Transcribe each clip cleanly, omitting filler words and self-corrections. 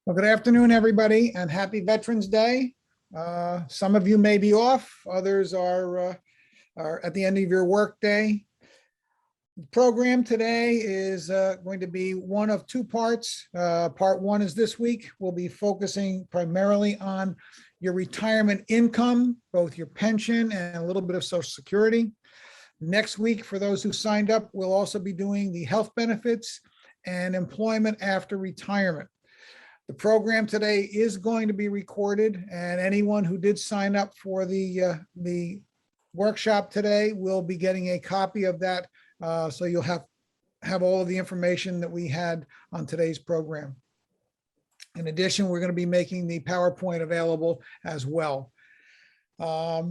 Well, good afternoon, everybody, and happy Veterans Day. Some of you may be off, others are at the end of your work day. The program today is going to be one of two parts. Part one is this week. We'll be focusing primarily on your retirement income, both your pension and a little bit of Social Security. Next week, for those who signed up, we'll also be doing the health benefits and employment after retirement. The program today is going to be recorded, and anyone who did sign up for the workshop today will be getting a copy of that. So you'll have all of the information that we had on today's program. In addition, we're going to be making the PowerPoint available as well. I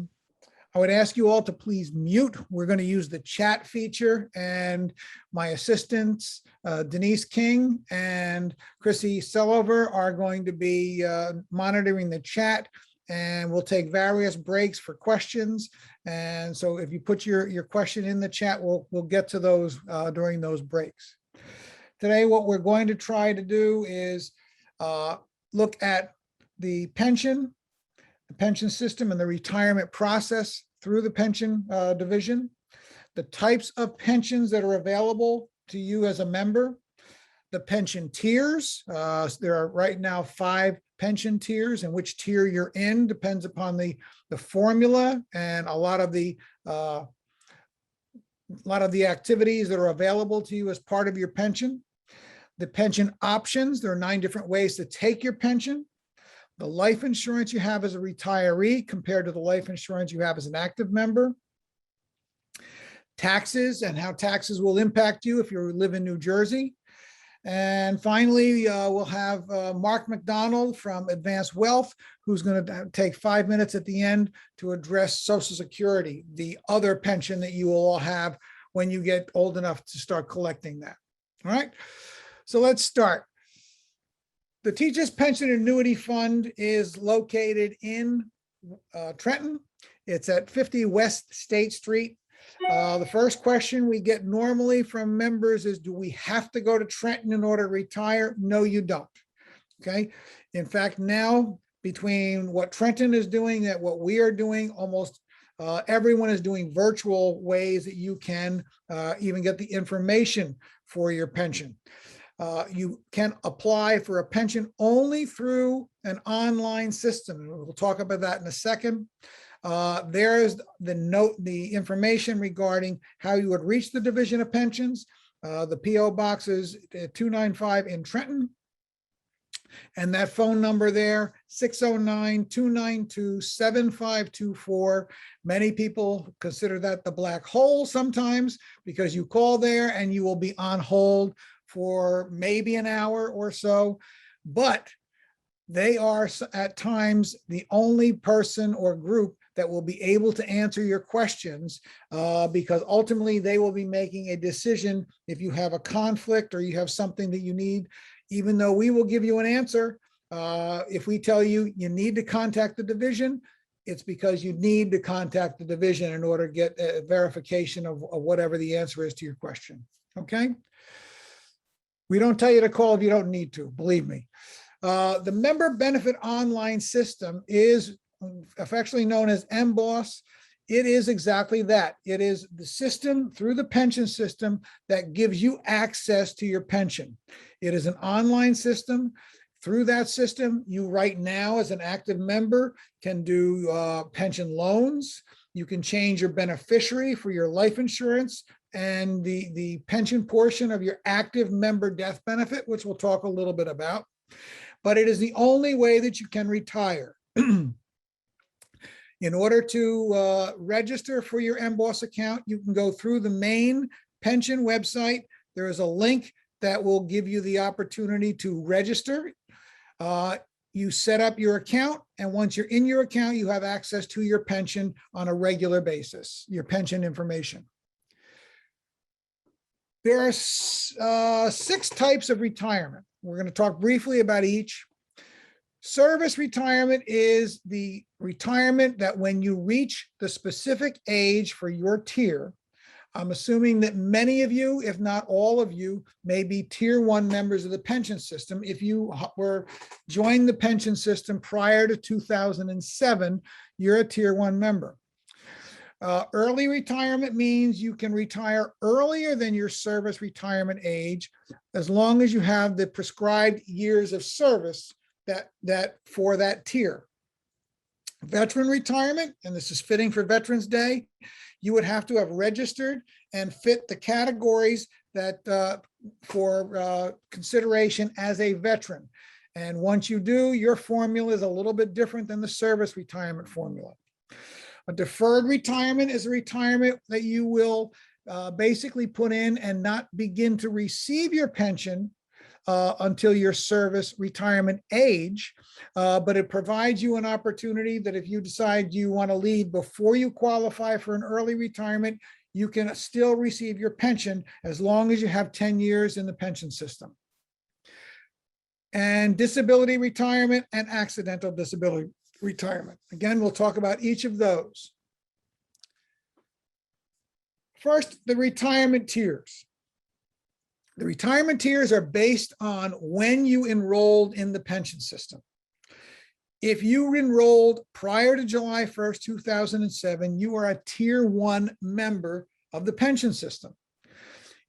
would ask you all to please mute. We're going to use the chat feature, and my assistants, Denise King and Chrissy Sellover, are going to be monitoring the chat, and we'll take various breaks for questions. And so if you put your question in the chat, we'll get to those during those breaks. Today, what we're going to try to do is look at the pension system and the retirement process through the pension division, the types of pensions that are available to you as a member, the pension tiers. There are right now 5 pension tiers, and which tier you're in depends upon the formula and a lot of the activities that are available to you as part of your pension. The pension options, there are 9 different ways to take your pension. The life insurance you have as a retiree compared to the life insurance you have as an active member. Taxes and how taxes will impact you if you live in New Jersey. And finally, we'll have Mark McDonald from Advanced Wealth, who's going to take 5 minutes at the end to address Social Security, the other pension that you will all have when you get old enough to start collecting that. All right, so let's start. The Teachers Pension Annuity Fund is located in Trenton. It's at 50 West State Street. The first question we get normally from members is, do we have to go to Trenton in order to retire? No, you don't. Okay. In fact, now between what Trenton is doing and what we are doing, almost everyone is doing virtual ways that you can even get the information for your pension. You can apply for a pension only through an online system. We'll talk about that in a second. There's the information regarding how you would reach the Division of Pensions. The P.O. Box is 295 in Trenton. And that phone number there, 609-292-7524. Many people consider that the black hole sometimes, because you call there and you will be on hold for maybe an hour or so, but they are at times the only person or group that will be able to answer your questions, because ultimately they will be making a decision if you have a conflict or you have something that you need. Even though we will give you an answer, if we tell you you need to contact the division, it's because you need to contact the division in order to get a verification of whatever the answer is to your question. Okay. We don't tell you to call if you don't need to, believe me. The member benefit online system is affectionately known as MBOSS. It is exactly that. It is the system through the pension system that gives you access to your pension. It is an online system. Through that system, you right now as an active member can do pension loans. You can change your beneficiary for your life insurance and the pension portion of your active member death benefit, which we'll talk a little bit about. But it is the only way that you can retire. In order to register for your MBOSS account, you can go through the main pension website. There is a link that will give you the opportunity to register. You set up your account, and once you're in your account, you have access to your pension on a regular basis, your pension information. There are 6 types of retirement. We're going to talk briefly about each. Service retirement is the retirement that when you reach the specific age for your tier, I'm assuming that many of you, if not all of you, may be tier 1 members of the pension system. If you were joined the pension system prior to 2007, you're a tier 1 member. Early retirement means you can retire earlier than your service retirement age, as long as you have the prescribed years of service that for that tier. Veteran retirement, and this is fitting for Veterans Day, you would have to have registered and fit the categories that for consideration as a veteran. And once you do, your formula is a little bit different than the service retirement formula. A deferred retirement is a retirement that you will basically put in and not begin to receive your pension until your service retirement age, but it provides you an opportunity that if you decide you want to leave before you qualify for an early retirement, you can still receive your pension as long as you have 10 years in the pension system. And disability retirement and accidental disability retirement. Again, we'll talk about each of those. First, the retirement tiers. The retirement tiers are based on when you enrolled in the pension system. If you enrolled prior to July 1st, 2007, you are a tier 1 member of the pension system.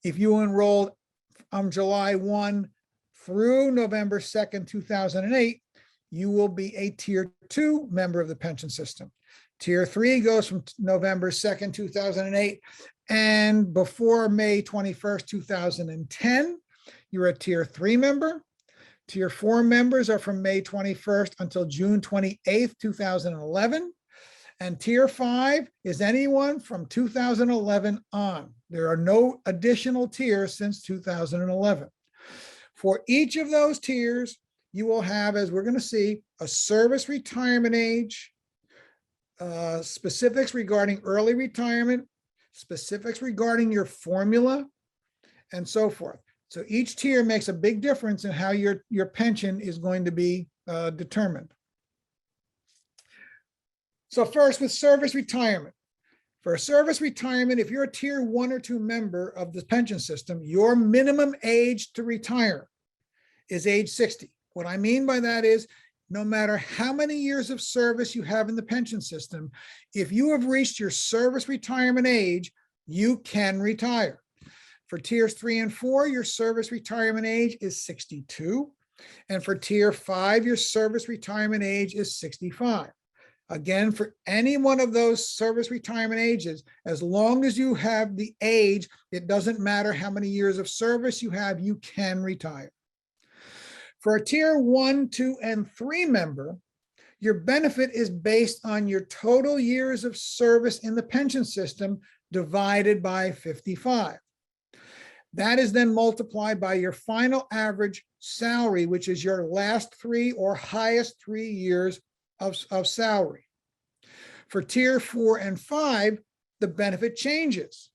If you enrolled on July 1 through November 2nd, 2008, you will be a tier 2 member of the pension system. Tier 3 goes from November 2nd, 2008, and before May 21st, 2010, you're a tier 3 member. Tier 4 members are from May 21st until June 28th, 2011. And tier 5 is anyone from 2011 on. There are no additional tiers since 2011. For each of those tiers, you will have, as we're going to see, a service retirement age, specifics regarding early retirement, specifics regarding your formula, and so forth. So each tier makes a big difference in how your pension is going to be determined. So first, with service retirement. For a service retirement, if you're a tier 1 or 2 member of the pension system, your minimum age to retire is age 60. What I mean by that is, no matter how many years of service you have in the pension system, if you have reached your service retirement age, you can retire. For tiers 3 and 4, your service retirement age is 62. And for tier 5, your service retirement age is 65. Again, for any one of those service retirement ages, as long as you have the age, it doesn't matter how many years of service you have, you can retire. For a tier 1, 2, and 3 member, your benefit is based on your total years of service in the pension system divided by 55. That is then multiplied by your final average salary, which is your last 3 or highest 3 years of salary. For tier 4 and 5, the benefit changes.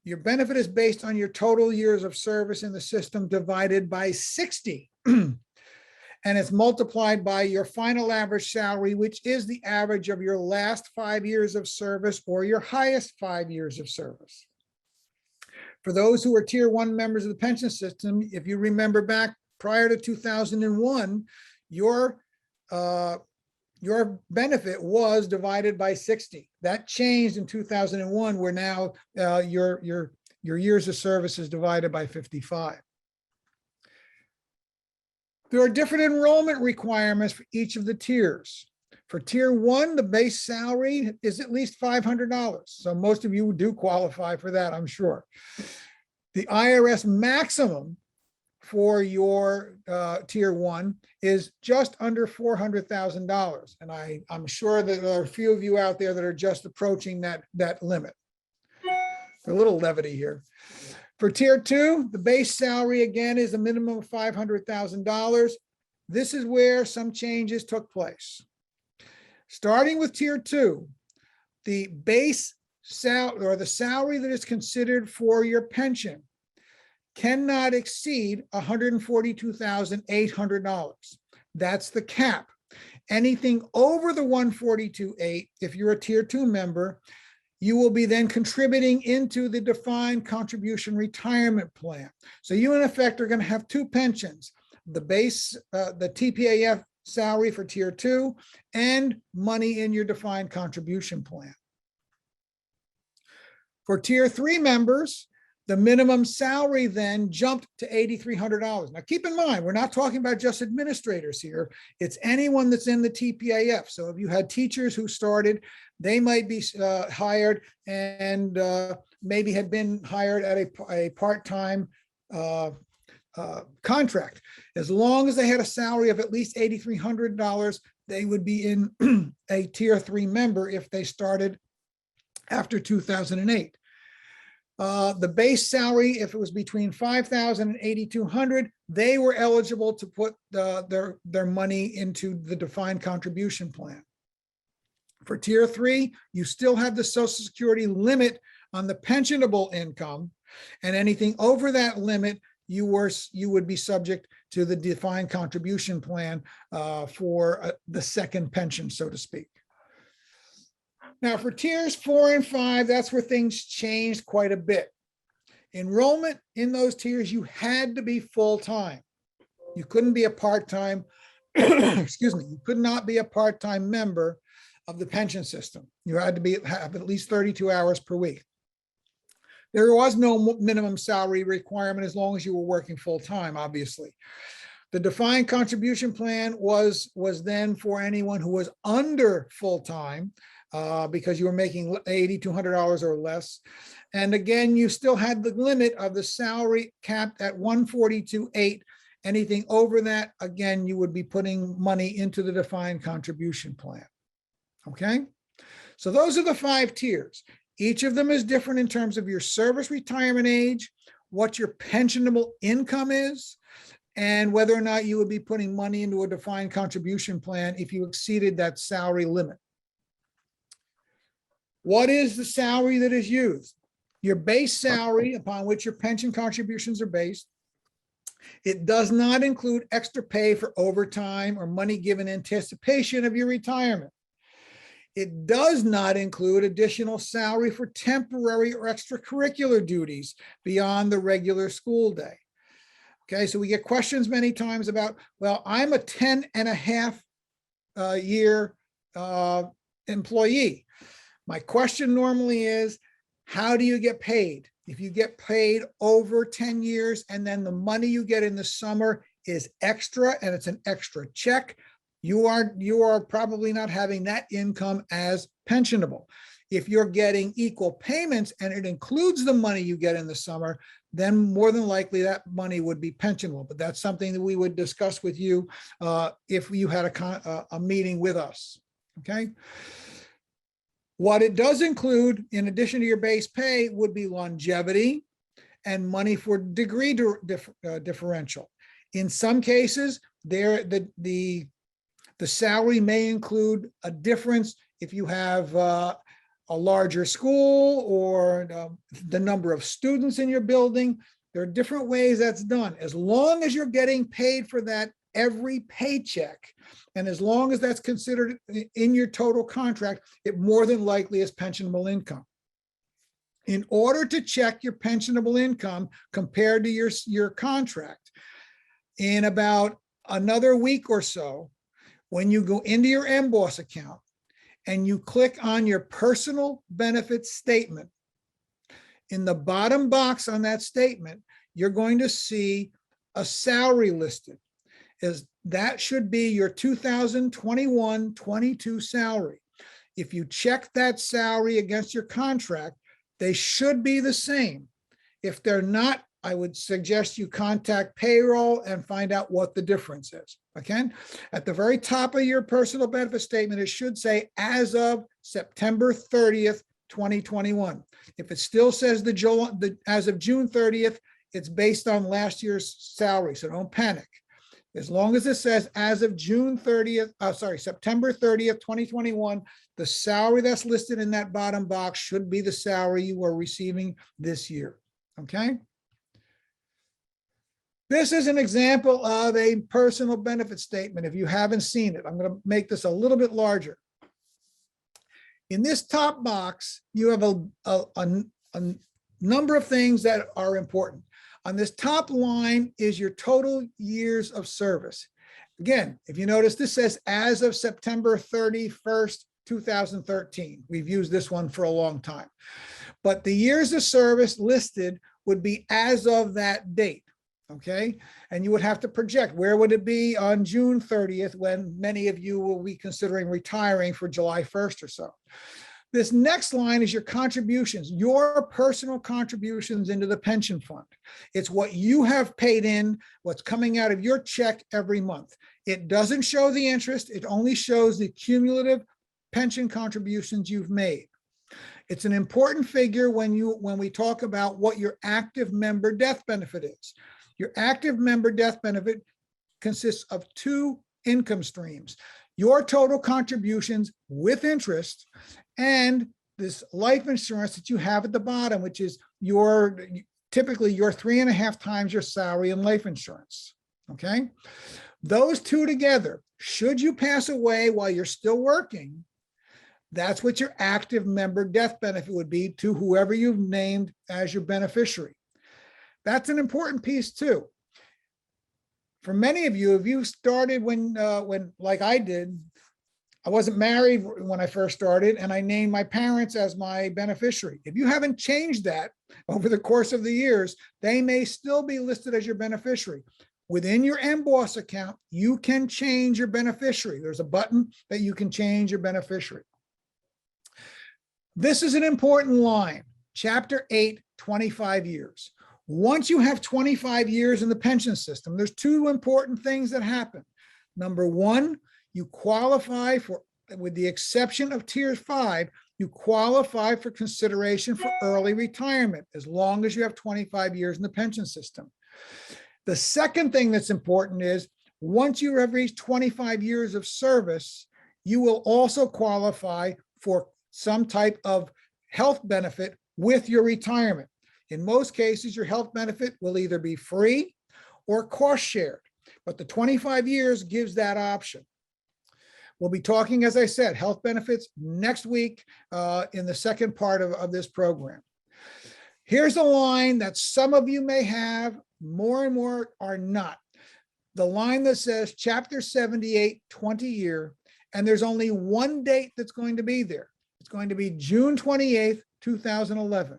Your benefit is based on your total years of service in the system divided by 60. And it's multiplied by your final average salary, which is the average of your last 5 years of service or your highest 5 years of service. For those who are tier 1 members of the pension system, if you remember back prior to 2001, your benefit was divided by 60. That changed in 2001, where now your years of service is divided by 55. There are different enrollment requirements for each of the tiers. For tier 1, the base salary is at least $500. So most of you do qualify for that, I'm sure. The IRS maximum for your tier 1 is just under $400,000. And I'm sure that there are a few of you out there that are just approaching that limit. A little levity here. For tier 2, the base salary again is a minimum of $500,000. This is where some changes took place. Starting with tier 2, the base salary or the salary that is considered for your pension cannot exceed $142,800. That's the cap. Anything over the 142.8, if you're a tier 2 member, you will be then contributing into the defined contribution retirement plan. So you in effect are going to have two pensions, the base, the TPAF salary for tier 2 and money in your defined contribution plan. For tier 3 members, the minimum salary then jumped to $8,300. Now, keep in mind, we're not talking about just administrators here. It's anyone that's in the TPAF. So if you had teachers who started, they might be hired and maybe had been hired at a part-time contract. As long as they had a salary of at least $8,300, they would be in a tier 3 member if they started after 2008. The base salary, if it was between $5,000 and $8,200, they were eligible to put their money into the defined contribution plan. For tier 3, you still have the Social Security limit on the pensionable income, and anything over that limit, you would be subject to the defined contribution plan for the second pension, so to speak. Now, for tiers 4 and 5, that's where things changed quite a bit. Enrollment in those tiers, you had to be full-time. You couldn't be a part-time, excuse me, you could not be a part-time member of the pension system. You had to have at least 32 hours per week. There was no minimum salary requirement as long as you were working full-time, obviously. The defined contribution plan was then for anyone who was under full-time, because you were making $8,200 or less. And again, you still had the limit of the salary capped at 142.8. Anything over that, again, you would be putting money into the defined contribution plan. Okay, so those are the 5 tiers. Each of them is different in terms of your service retirement age, what your pensionable income is, and whether or not you would be putting money into a defined contribution plan if you exceeded that salary limit. What is the salary that is used? Your base salary upon which your pension contributions are based. It does not include extra pay for overtime or money given in anticipation of your retirement. It does not include additional salary for temporary or extracurricular duties beyond the regular school day. Okay, so we get questions many times about, well, I'm a 10 and a half year employee. My question normally is, how do you get paid? If you get paid over 10 years and then the money you get in the summer is extra and it's an extra check, you are probably not having that income as pensionable. If you're getting equal payments and it includes the money you get in the summer, then more than likely that money would be pensionable. But that's something that we would discuss with you if you had a meeting with us, okay? What it does include, in addition to your base pay, would be longevity and money for degree differential. In some cases, the salary may include a difference if you have a larger school or the number of students in your building. There are different ways that's done. As long as you're getting paid for that every paycheck, and as long as that's considered in your total contract, it more than likely is pensionable income. In order to check your pensionable income compared to your contract, in about another week or so, when you go into your MBOSS account and you click on your personal benefits statement, in the bottom box on that statement, you're going to see a salary listed. That should be your 2021-22 salary. If you check that salary against your contract, they should be the same. If they're not, I would suggest you contact payroll and find out what the difference is. Okay, at the very top of your personal benefit statement, it should say as of September 30th, 2021. If it still says as of June 30th, it's based on last year's salary, so don't panic. As long as it says as of September 30th, 2021, the salary that's listed in that bottom box should be the salary you are receiving this year, okay? This is an example of a personal benefit statement. If you haven't seen it, I'm going to make this a little bit larger. In this top box, you have a number of things that are important. On this top line is your total years of service. Again, if you notice, this says as of September 31st, 2013. We've used this one for a long time. But the years of service listed would be as of that date, okay? And you would have to project, where would it be on June 30th when many of you will be considering retiring for July 1st or so. This next line is your contributions, your personal contributions into the pension fund. It's what you have paid in, what's coming out of your check every month. It doesn't show the interest, it only shows the cumulative pension contributions you've made. It's an important figure when we talk about what your active member death benefit is. Your active member death benefit consists of two income streams: your total contributions with interest and this life insurance that you have at the bottom, which is typically your 3.5 times your salary in life insurance, okay? Those two together, should you pass away while you're still working, that's what your active member death benefit would be to whoever you've named as your beneficiary. That's an important piece too. For many of you, if you started when like I did, I wasn't married when I first started, and I named my parents as my beneficiary. If you haven't changed that over the course of the years, they may still be listed as your beneficiary. Within your MBOSS account, you can change your beneficiary. There's a button that you can change your beneficiary. This is an important line, Chapter 8, 25 years. Once you have 25 years in the pension system, there's two important things that happen. Number one, you qualify for, with the exception of Tier 5, you qualify for consideration for early retirement as long as you have 25 years in the pension system. The second thing that's important is once you have reached 25 years of service, you will also qualify for some type of health benefit with your retirement. In most cases, your health benefit will either be free or cost shared, but the 25 years gives that option. We'll be talking, as I said, health benefits next week in the second part of this program. Here's a line that some of you may have, more and more are not. The line that says Chapter 78, 20 year, and there's only one date that's going to be there. It's going to be June 28th, 2011.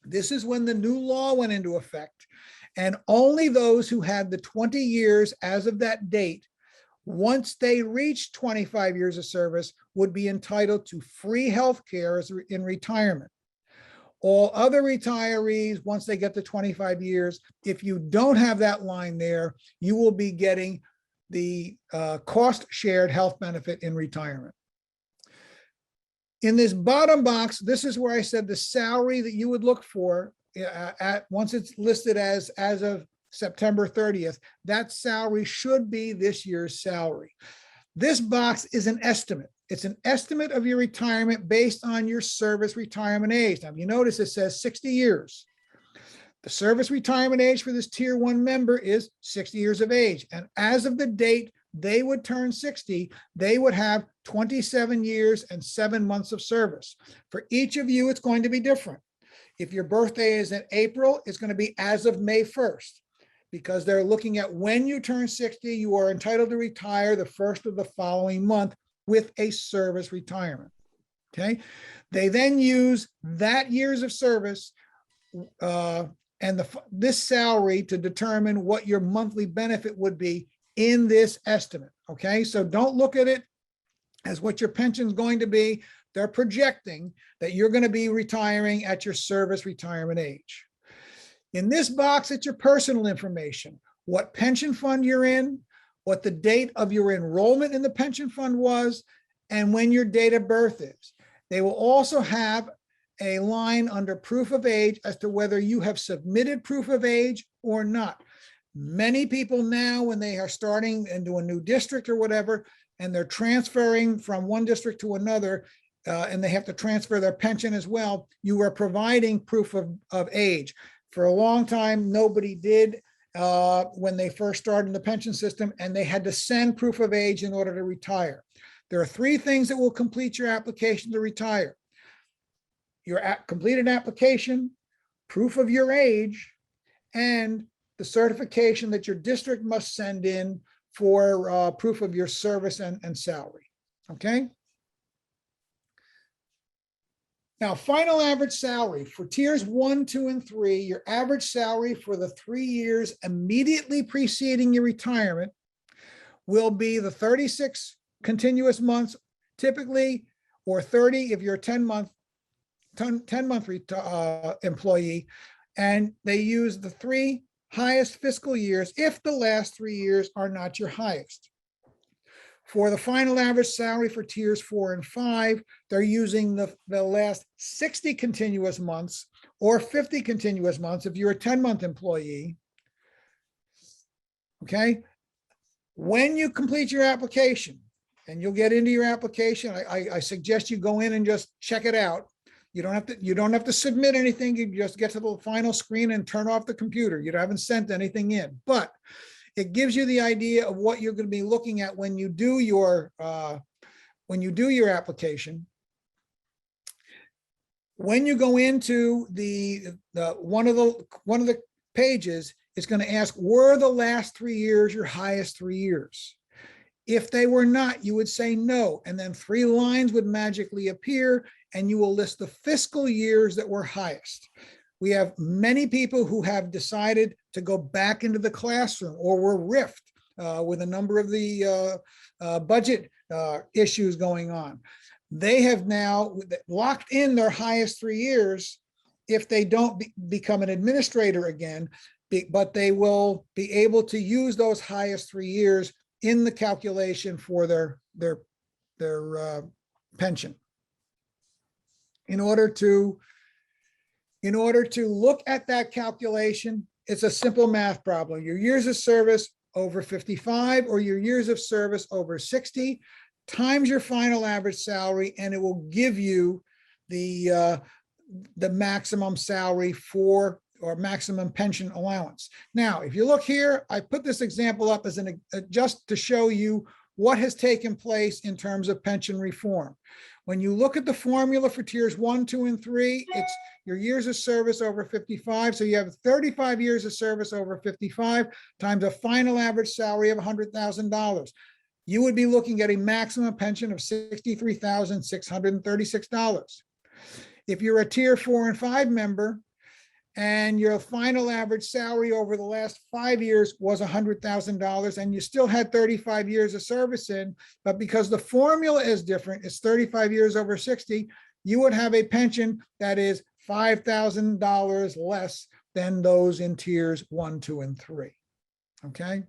This is when the new law went into effect, and only those who had the 20 years as of that date, once they reached 25 years of service, would be entitled to free health care in retirement. All other retirees, once they get to 25 years, if you don't have that line there, you will be getting the cost shared health benefit in retirement. In this bottom box, this is where I said the salary that you would look for at once it's listed as of September 30th, that salary should be this year's salary. This box is an estimate. It's an estimate of your retirement based on your service retirement age. Now, if you notice, it says 60 years. The service retirement age for this Tier 1 member is 60 years of age. And as of the date they would turn 60, they would have 27 years and 7 months of service. For each of you, it's going to be different. If your birthday is in April, it's going to be as of May 1st. Because they're looking at when you turn 60, you are entitled to retire the first of the following month with a service retirement, okay? They then use that years of service and this salary to determine what your monthly benefit would be in this estimate, okay? So don't look at it as what your pension is going to be. They're projecting that you're going to be retiring at your service retirement age. In this box, it's your personal information, what pension fund you're in, what the date of your enrollment in the pension fund was, and when your date of birth is. They will also have a line under proof of age as to whether you have submitted proof of age or not. Many people now, when they are starting into a new district or whatever, and they're transferring from one district to another, and they have to transfer their pension as well, you are providing proof of age. For a long time, nobody did, when they first started in the pension system, and they had to send proof of age in order to retire. There are three things that will complete your application to retire: your completed application, proof of your age, and the certification that your district must send in for proof of your service and salary. Okay. Now, final average salary for tiers 1, 2, and 3, your average salary for the 3 years immediately preceding your retirement will be the 36 continuous months, typically, or 30 if you're a 10-month employee, and they use the 3 highest fiscal years if the last 3 years are not your highest. For the final average salary for tiers 4 and 5, they're using the last 60 continuous months or 50 continuous months if you're a 10-month employee. Okay. When you complete your application, and you'll get into your application, I suggest you go in and just check it out. You don't have to submit anything. You just get to the final screen and turn off the computer. You haven't sent anything in, but it gives you the idea of what you're going to be looking at when you do your application. When you go into the one of the pages, it's going to ask, were the last 3 years your highest 3 years? If they were not, you would say no, and then 3 lines would magically appear, and you will list the fiscal years that were highest. We have many people who have decided to go back into the classroom or were riffed with a number of the budget issues going on. They have now locked in their highest 3 years if they don't become an administrator again, but they will be able to use those highest 3 years in the calculation for their pension. In order to look at that calculation, it's a simple math problem. Your years of service over 55 or your years of service over 60 times your final average salary, and it will give you the maximum salary for, or maximum pension allowance. Now, if you look here, I put this example up as just to show you what has taken place in terms of pension reform. When you look at the formula for tiers 1, 2, and 3, it's your years of service over 55. So you have 35 years of service over 55 times a final average salary of $100,000. You would be looking at a maximum pension of $63,636. If you're a tier 4 and 5 member, and your final average salary over the last 5 years was $100,000, and you still had 35 years of service in, but because the formula is different, it's 35 years over 60, you would have a pension that is $5,000 less than those in tiers 1, 2, and 3. Okay.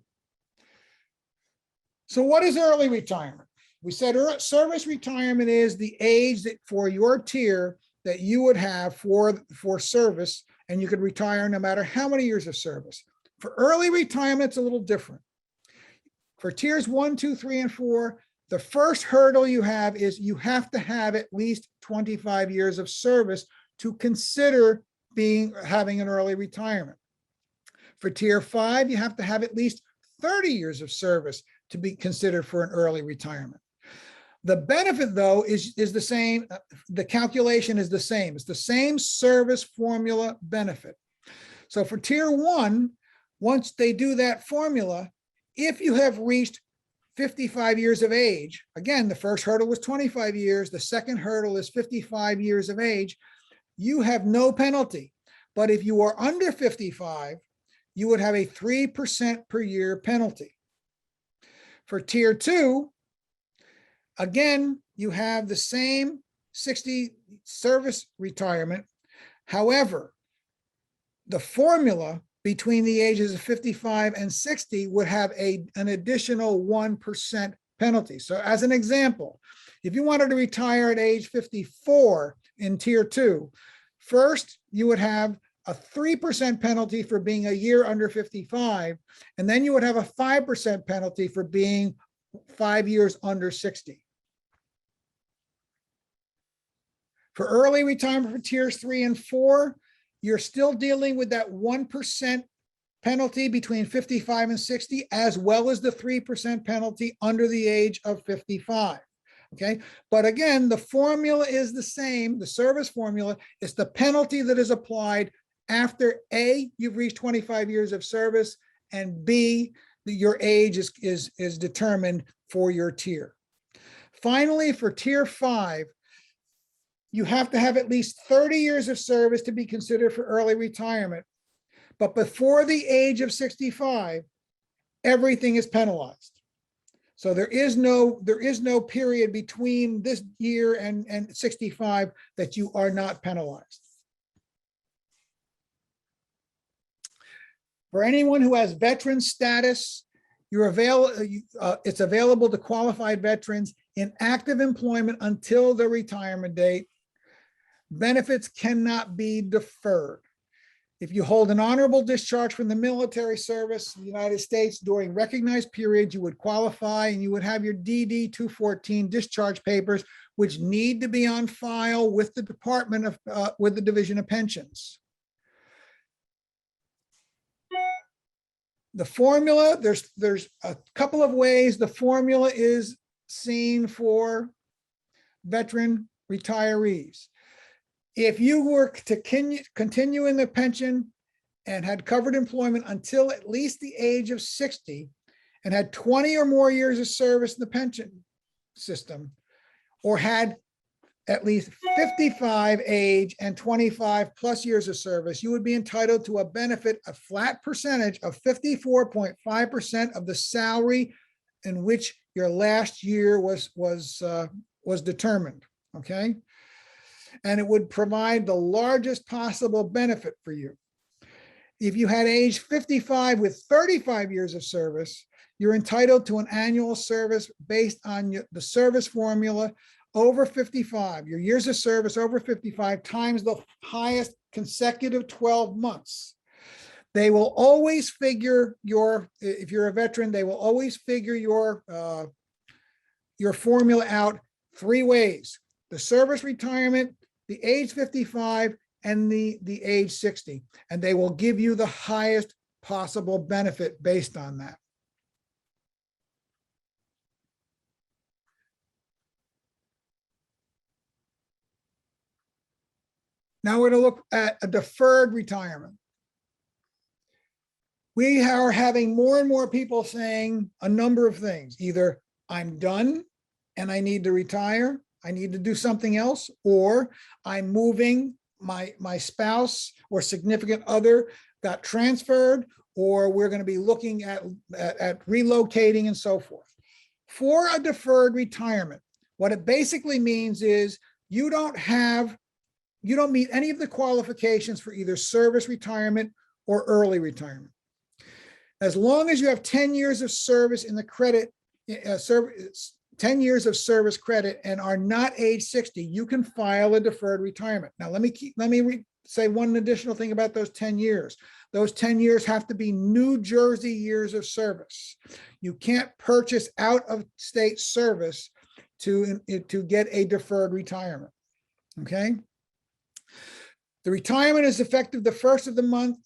So what is early retirement? We said service retirement is the age that for your tier that you would have for service, and you could retire no matter how many years of service. For early retirement, it's a little different. For tiers 1, 2, 3, and 4, the first hurdle you have is you have to have at least 25 years of service to consider having an early retirement. For tier 5, you have to have at least 30 years of service to be considered for an early retirement. The benefit, though, is the same. The calculation is the same. It's the same service formula benefit. So for tier 1, once they do that formula, if you have reached 55 years of age, again, the first hurdle was 25 years, the second hurdle is 55 years of age, you have no penalty. But if you are under 55, you would have a 3% per year penalty. For tier 2, again, you have the same 60 service retirement. However, the formula between the ages of 55 and 60 would have an additional 1% penalty. So as an example, if you wanted to retire at age 54 in tier 2, first you would have a 3% penalty for being a year under 55, and then you would have a 5% penalty for being 5 years under 60. For early retirement for tiers 3 and 4, you're still dealing with that 1% penalty between 55 and 60, as well as the 3% penalty under the age of 55. Okay, but again, the formula is the same. The service formula is the penalty that is applied after A, you've reached 25 years of service, and B, your age is determined for your tier. Finally, for tier 5, you have to have at least 30 years of service to be considered for early retirement. But before the age of 65, everything is penalized. So there is no period between this year and 65 that you are not penalized. For anyone who has veteran status, it's available to qualified veterans in active employment until the retirement date. Benefits cannot be deferred. If you hold an honorable discharge from the military service in the United States during recognized periods, you would qualify and you would have your DD 214 discharge papers, which need to be on file with the Department of, with the Division of Pensions. The formula, there's a couple of ways the formula is seen for veteran retirees. If you were to continue in the pension and had covered employment until at least the age of 60 and had 20 or more years of service in the pension system, or had at least 55 age and 25 plus years of service, you would be entitled to a benefit, a flat percentage of 54.5% of the salary in which your last year was determined, okay? And it would provide the largest possible benefit for you. If you had age 55 with 35 years of service, you're entitled to an annual service based on the service formula over 55, your years of service over 55 times the highest consecutive 12 months. They will always figure if you're a veteran, they will always figure your formula out 3 ways: the service retirement, the age 55, and the age 60. And they will give you the highest possible benefit based on that. Now we're going to look at a deferred retirement. We are having more and more people saying a number of things. Either I'm done and I need to retire, I need to do something else, or I'm moving, my spouse or significant other got transferred, or we're going to be looking at relocating and so forth. For a deferred retirement, what it basically means is you don't meet any of the qualifications for either service retirement or early retirement. As long as you have 10 years of service in the credit, 10 years of service credit and are not age 60, you can file a deferred retirement. Now, let me say one additional thing about those 10 years. Those 10 years have to be New Jersey years of service. You can't purchase out of state service to get a deferred retirement, okay? The retirement is effective the first of the month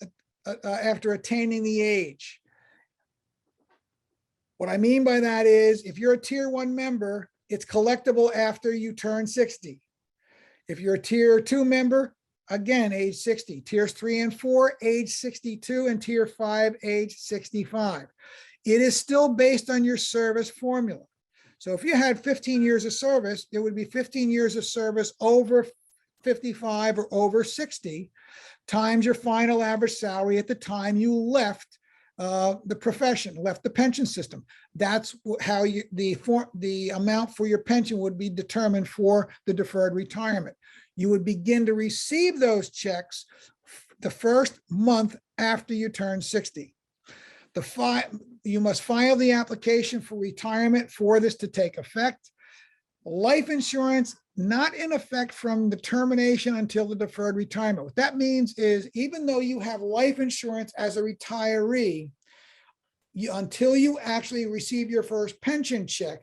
after attaining the age. What I mean by that is if you're a tier 1 member, it's collectible after you turn 60. If you're a tier 2 member, again, age 60. Tiers 3 and 4, age 62, and tier 5, age 65. It is still based on your service formula. So if you had 15 years of service, it would be 15 years of service over 55 or over 60 times your final average salary at the time you left the profession, left the pension system. That's how the amount for your pension would be determined for the deferred retirement. You would begin to receive those checks the first month after you turn 60. You must file the application for retirement for this to take effect. Life insurance not in effect from the termination until the deferred retirement. What that means is even though you have life insurance as a retiree, until you actually receive your first pension check,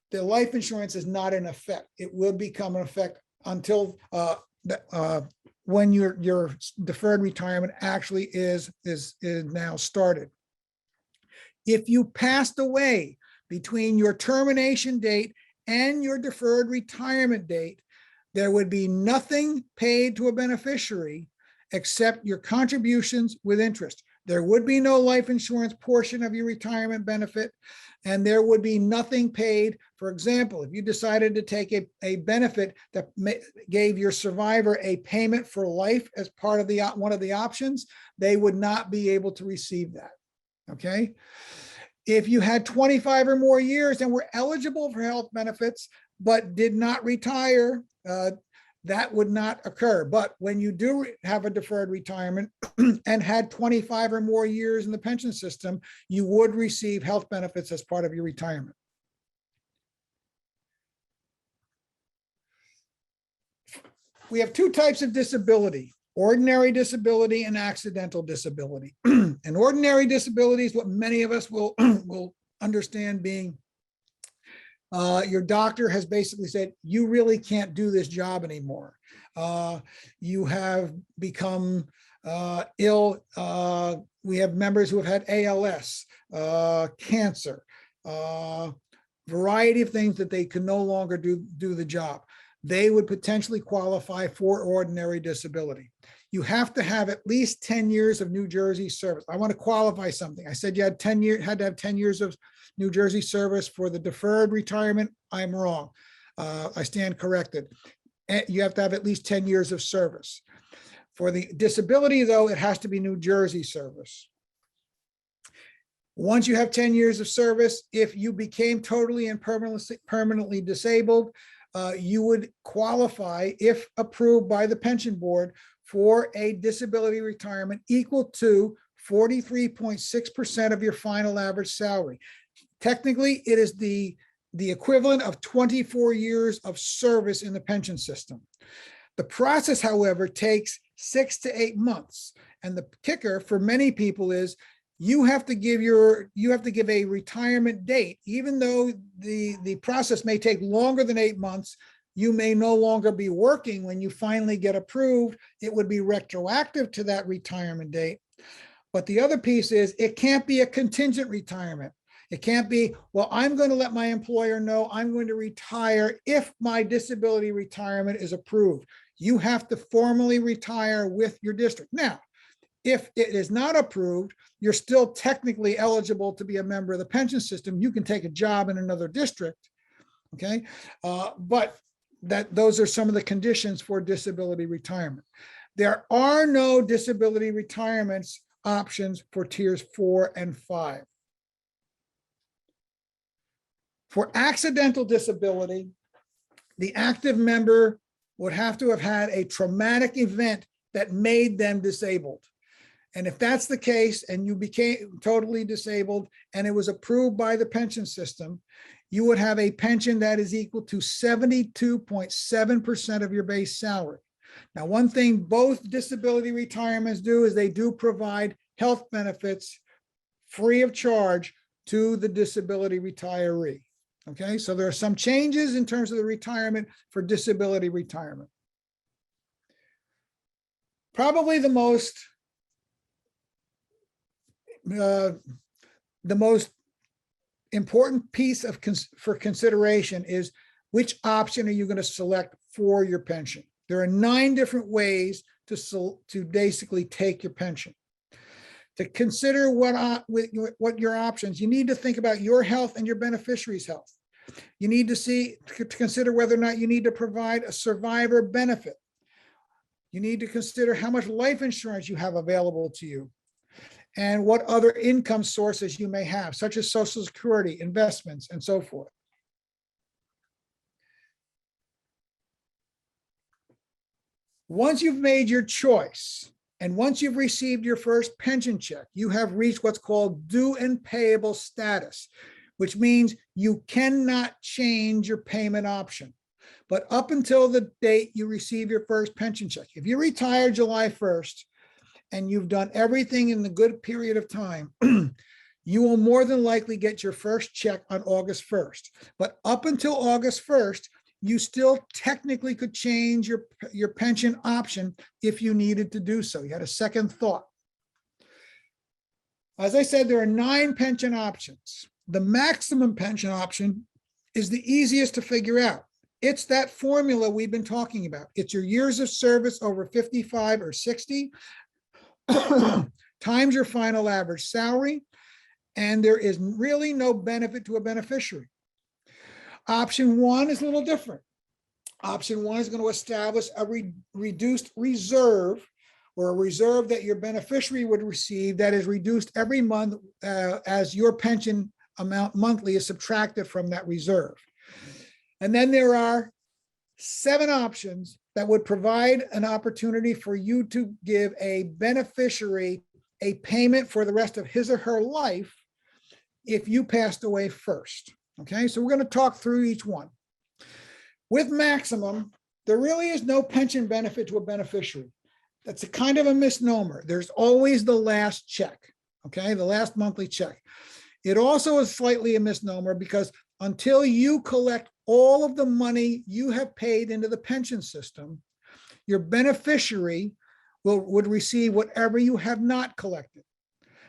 the life insurance is not in effect. It will become in effect until when your deferred retirement actually is now started. If you passed away between your termination date and your deferred retirement date, there would be nothing paid to a beneficiary except your contributions with interest. There would be no life insurance portion of your retirement benefit, and there would be nothing paid. For example, if you decided to take a benefit that gave your survivor a payment for life as part of one of the options, they would not be able to receive that. Okay. If you had 25 or more years and were eligible for health benefits, but did not retire, that would not occur. But when you do have a deferred retirement and had 25 or more years in the pension system, you would receive health benefits as part of your retirement. We have two types of disability: ordinary disability and accidental disability. And ordinary disability is what many of us will understand being your doctor has basically said, you really can't do this job anymore. You have become ill. We have members who have had ALS, cancer, variety of things that they can no longer do the job. They would potentially qualify for ordinary disability. You have to have at least 10 years of New Jersey service. I want to qualify something. I said you had 10 years, had to have 10 years of New Jersey service for the deferred retirement. I'm wrong. I stand corrected. You have to have at least 10 years of service. For the disability, though, it has to be New Jersey service. Once you have 10 years of service, if you became totally and permanently disabled, you would qualify, if approved by the pension board, for a disability retirement equal to 43.6% of your final average salary. Technically, it is the equivalent of 24 years of service in the pension system. The process, however, takes 6 to 8 months. And the kicker for many people is you have to give a retirement date. Even though the process may take longer than 8 months, you may no longer be working when you finally get approved. It would be retroactive to that retirement date. But the other piece is it can't be a contingent retirement. It can't be, well, I'm going to let my employer know I'm going to retire if my disability retirement is approved. You have to formally retire with your district. Now, if it is not approved, you're still technically eligible to be a member of the pension system. You can take a job in another district, okay? But those are some of the conditions for disability retirement. There are no disability retirements options for tiers 4 and 5. For accidental disability, the active member would have to have had a traumatic event that made them disabled. And if that's the case, and you became totally disabled and it was approved by the pension system, you would have a pension that is equal to 72.7% of your base salary. Now, one thing both disability retirements do is they do provide health benefits free of charge to the disability retiree. Okay, so there are some changes in terms of the retirement for disability retirement. Probably the most important piece for consideration is which option are you going to select for your pension. There are 9 different ways to basically take your pension. To consider what your options, you need to think about your health and your beneficiary's health. You need to consider whether or not you need to provide a survivor benefit. You need to consider how much life insurance you have available to you and what other income sources you may have, such as Social Security, investments, and so forth. Once you've made your choice, and once you've received your first pension check, you have reached what's called due and payable status, which means you cannot change your payment option. But up until the date you receive your first pension check, if you retire July 1st and you've done everything in the good period of time, you will more than likely get your first check on August 1st. But up until August 1st, you still technically could change your pension option if you needed to do so. You had a second thought. As I said, there are 9 pension options. The maximum pension option is the easiest to figure out. It's that formula we've been talking about. It's your years of service over 55 or 60 times your final average salary, and there is really no benefit to a beneficiary. Option 1 is a little different. Option 1 is going to establish a reduced reserve, or a reserve that your beneficiary would receive that is reduced every month as your pension amount monthly is subtracted from that reserve. And then there are 7 options that would provide an opportunity for you to give a beneficiary a payment for the rest of his or her life if you passed away first. Okay, so we're going to talk through each one. With maximum, there really is no pension benefit to a beneficiary. That's a kind of a misnomer. There's always the last check, okay, the last monthly check. It also is slightly a misnomer because until you collect all of the money you have paid into the pension system, your beneficiary would receive whatever you have not collected.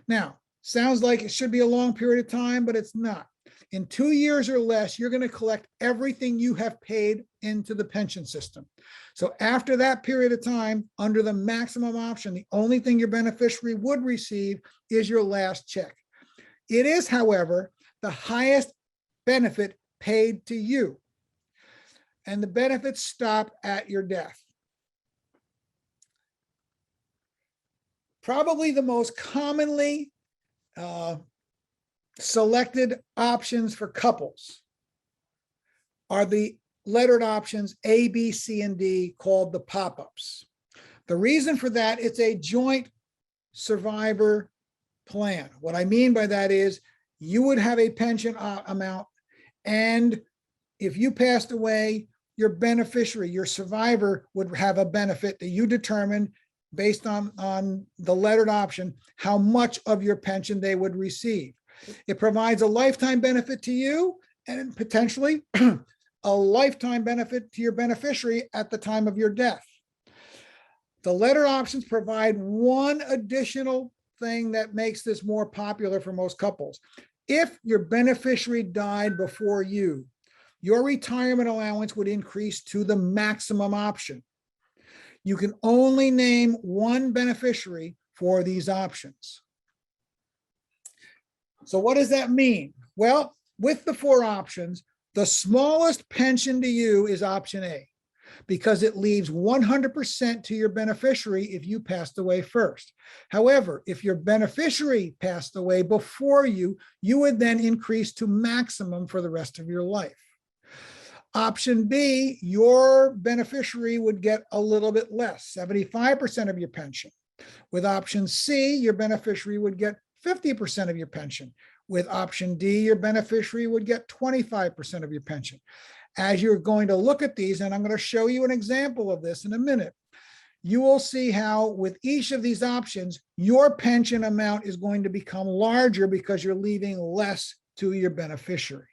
Now, sounds like it should be a long period of time, but it's not. In 2 years or less, you're going to collect everything you have paid into the pension system. So after that period of time, under the maximum option, the only thing your beneficiary would receive is your last check. It is, however, the highest benefit paid to you, and the benefits stop at your death. Probably the most commonly selected options for couples are the lettered options A, B, C, and D, called the pop-ups. The reason for that, it's a joint survivor plan. What I mean by that is you would have a pension amount, and if you passed away, your beneficiary, your survivor, would have a benefit that you determine based on the lettered option how much of your pension they would receive. It provides a lifetime benefit to you and potentially a lifetime benefit to your beneficiary at the time of your death. The letter options provide one additional thing that makes this more popular for most couples. If your beneficiary died before you, your retirement allowance would increase to the maximum option. You can only name one beneficiary for these options. So what does that mean? Well, with the 4 options, the smallest pension to you is option A, because it leaves 100% to your beneficiary if you passed away first. However, if your beneficiary passed away before you, you would then increase to maximum for the rest of your life. Option B, your beneficiary would get a little bit less, 75% of your pension. With option C, your beneficiary would get 50% of your pension. With option D, your beneficiary would get 25% of your pension. As you're going to look at these, and I'm going to show you an example of this in a minute, you will see how with each of these options, your pension amount is going to become larger because you're leaving less to your beneficiary.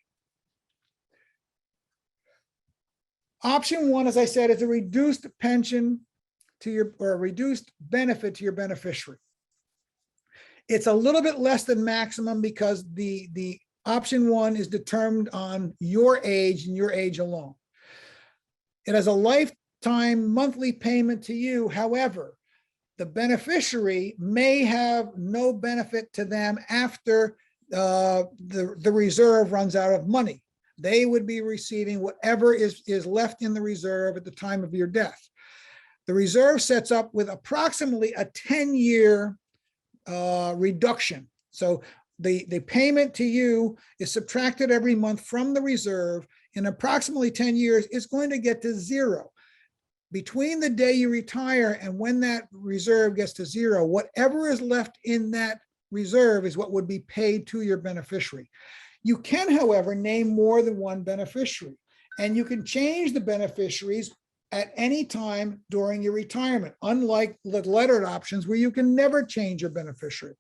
Option 1, as I said, is a reduced pension to your, or a reduced benefit to your beneficiary. It's a little bit less than maximum because the option 1 is determined on your age and your age alone. It has a lifetime monthly payment to you. However, the beneficiary may have no benefit to them after the reserve runs out of money. They would be receiving whatever is left in the reserve at the time of your death. The reserve sets up with approximately a 10-year reduction. So the payment to you is subtracted every month from the reserve. In approximately 10 years, it's going to get to 0. Between the day you retire and when that reserve gets to 0, whatever is left in that reserve is what would be paid to your beneficiary. You can, however, name more than one beneficiary, and you can change the beneficiaries at any time during your retirement, unlike the lettered options where you can never change your beneficiary.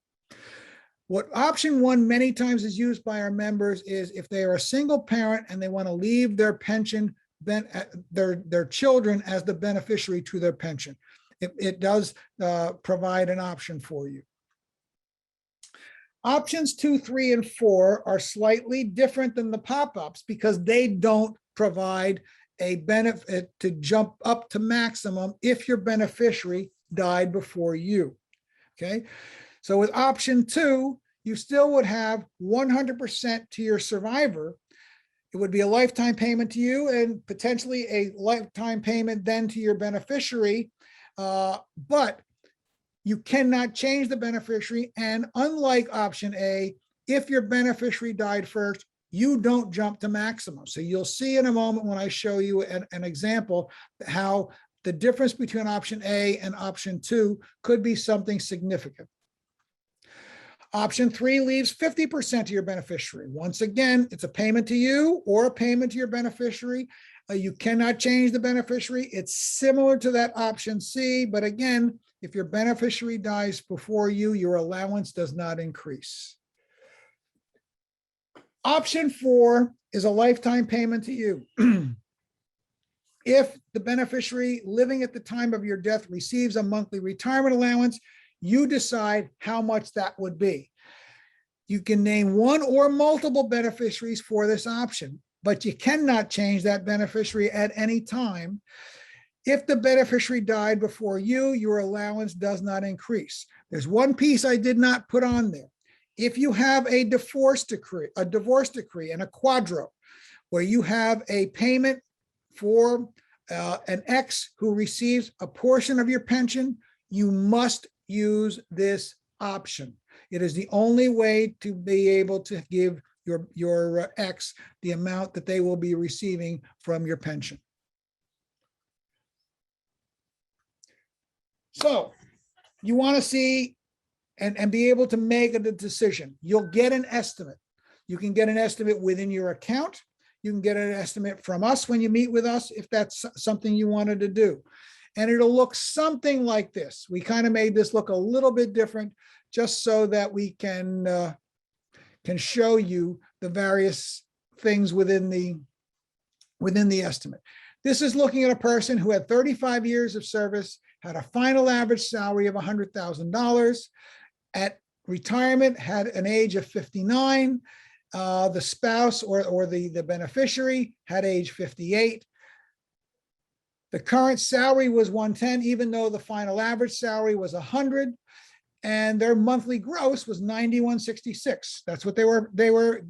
What option 1 many times is used by our members is if they are a single parent and they want to leave their pension their children as the beneficiary to their pension. It does provide an option for you. Options 2, 3, and 4 are slightly different than the pop-ups because they don't provide a benefit to jump up to maximum if your beneficiary died before you. Okay, so with option 2, you still would have 100% to your survivor. It would be a lifetime payment to you and potentially a lifetime payment then to your beneficiary, but you cannot change the beneficiary. And unlike option A, if your beneficiary died first, you don't jump to maximum. So you'll see in a moment when I show you an example how the difference between option A and option 2 could be something significant. Option 3 leaves 50% to your beneficiary. Once again, it's a payment to you or a payment to your beneficiary. You cannot change the beneficiary. It's similar to that option C, but again, if your beneficiary dies before you, your allowance does not increase. Option 4 is a lifetime payment to you. If the beneficiary living at the time of your death receives a monthly retirement allowance, you decide how much that would be. You can name one or multiple beneficiaries for this option, but you cannot change that beneficiary at any time. If the beneficiary died before you, your allowance does not increase. There's one piece I did not put on there. If you have a divorce decree and a quadro, where you have a payment for an ex who receives a portion of your pension, you must use this option. It is the only way to be able to give your ex the amount that they will be receiving from your pension. So you want to see and be able to make a decision. You'll get an estimate. You can get an estimate within your account. You can get an estimate from us when you meet with us if that's something you wanted to do. And it'll look something like this. We kind of made this look a little bit different just so that we can show you the various things within the estimate. This is looking at a person who had 35 years of service, had a final average salary of $100,000, at retirement had an age of 59, the spouse or the beneficiary had age 58. The current salary was 110, even though the final average salary was 100, and their monthly gross was 9166. That's what they were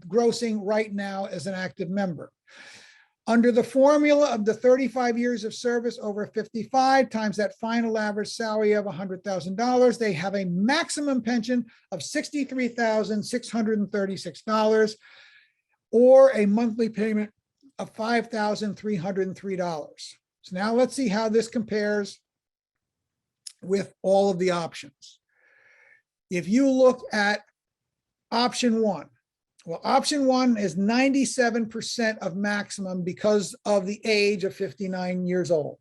grossing right now as an active member. Under the formula of the 35 years of service over 55 times that final average salary of $100,000, they have a maximum pension of $63,636 or a monthly payment of $5,303. So now let's see how this compares with all of the options. If you look at option 1, well, option 1 is 97% of maximum because of the age of 59 years old.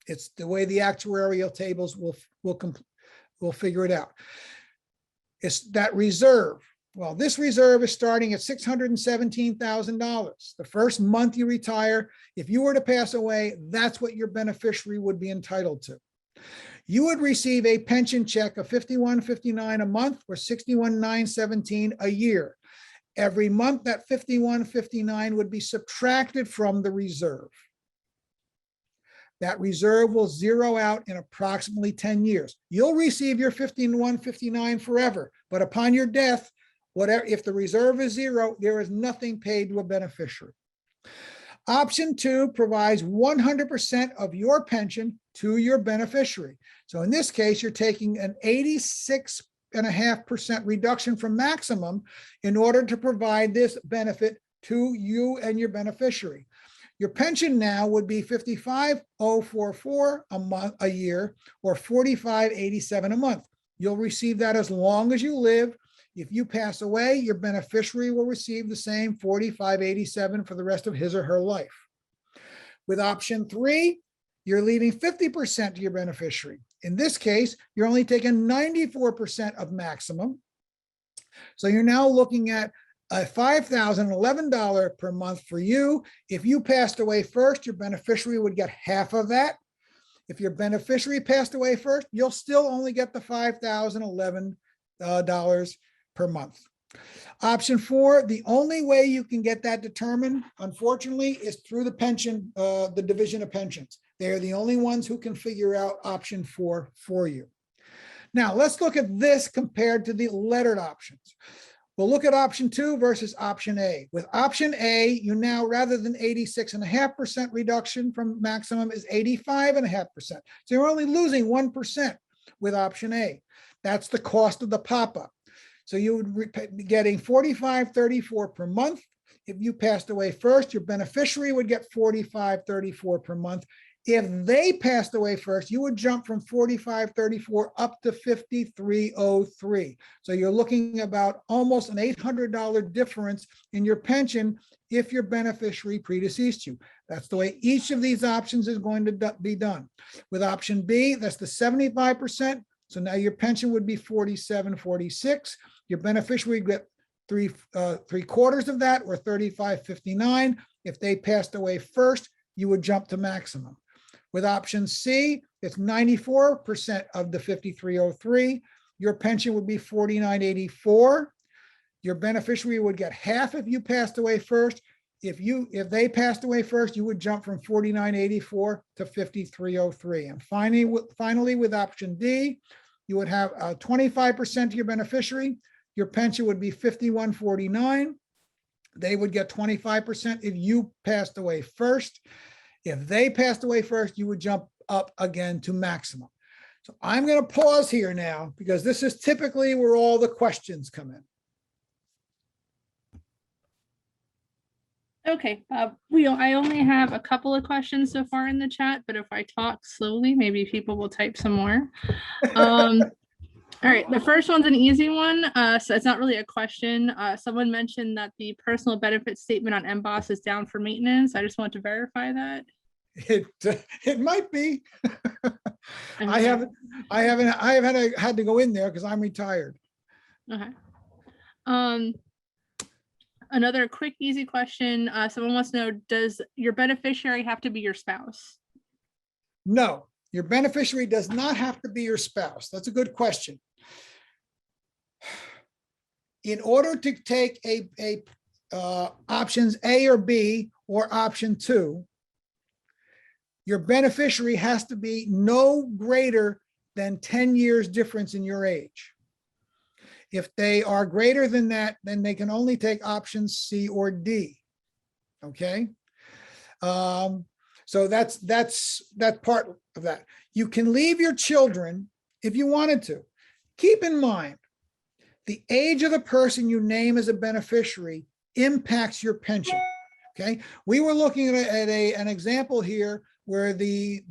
It's the way the actuarial tables will figure it out. It's that reserve. Well, this reserve is starting at $617,000. The first month you retire, if you were to pass away, that's what your beneficiary would be entitled to. You would receive a pension check of $51.59 a month or $61,917 a year. Every month, that $51.59 would be subtracted from the reserve. That reserve will zero out in approximately 10 years. You'll receive your $51.59 forever, but upon your death, if the reserve is zero, there is nothing paid to a beneficiary. Option 2 provides 100% of your pension to your beneficiary. So in this case, you're taking an 86.5% reduction from maximum in order to provide this benefit to you and your beneficiary. Your pension now would be $55,044 a year or $45.87 a month. You'll receive that as long as you live. If you pass away, your beneficiary will receive the same $45.87 for the rest of his or her life. With option 3, you're leaving 50% to your beneficiary. In this case, you're only taking 94% of maximum. So you're now looking at a $5,011 per month for you. If you passed away first, your beneficiary would get half of that. If your beneficiary passed away first, you'll still only get the $5,011 per month. Option 4, the only way you can get that determined, unfortunately, is through the pension, the Division of Pensions. They're the only ones who can figure out option 4 for you. Now, let's look at this compared to the lettered options. We'll look at option 2 versus option A. With option A, you now, rather than 86.5% reduction from maximum, is 85.5%. So you're only losing 1% with option A. That's the cost of the pop-up. So you would be getting $45.34 per month. If you passed away first, your beneficiary would get $45.34 per month. If they passed away first, you would jump from $45.34 up to $53.03. So you're looking about almost an $800 difference in your pension if your beneficiary predeceased you. That's the way each of these options is going to be done. With option B, that's the 75%. So now your pension would be $47.46. Your beneficiary would get three quarters of that, or $35.59. If they passed away first, you would jump to maximum. With option C, it's 94% of the $53.03. Your pension would be $49.84. Your beneficiary would get half if you passed away first. If they passed away first, you would jump from $49.84 to $53.03. And finally, with option D, you would have 25% to your beneficiary. Your pension would be $51.49. They would get 25% if you passed away first. If they passed away first, you would jump up again to maximum. So I'm going to pause here now, because this is typically where all the questions come in. Okay, I only have a couple of questions so far in the chat, but if I talk slowly, maybe people will type some more. All right, the first one's an easy one. So it's not really a question. Someone mentioned that the personal benefit statement on MBOS is down for maintenance. I just want to verify that. It might be. I haven't had to go in there because I'm retired. Okay. Another quick, easy question. Someone wants to know, does your beneficiary have to be your spouse? No, your beneficiary does not have to be your spouse. That's a good question. In order to take options A or B or option 2, your beneficiary has to be no greater than 10 years difference in your age. If they are greater than that, then they can only take options C or D. Okay. So that's part of that. You can leave your children if you wanted to. Keep in mind, the age of the person you name as a beneficiary impacts your pension. Okay. We were looking at an example here where the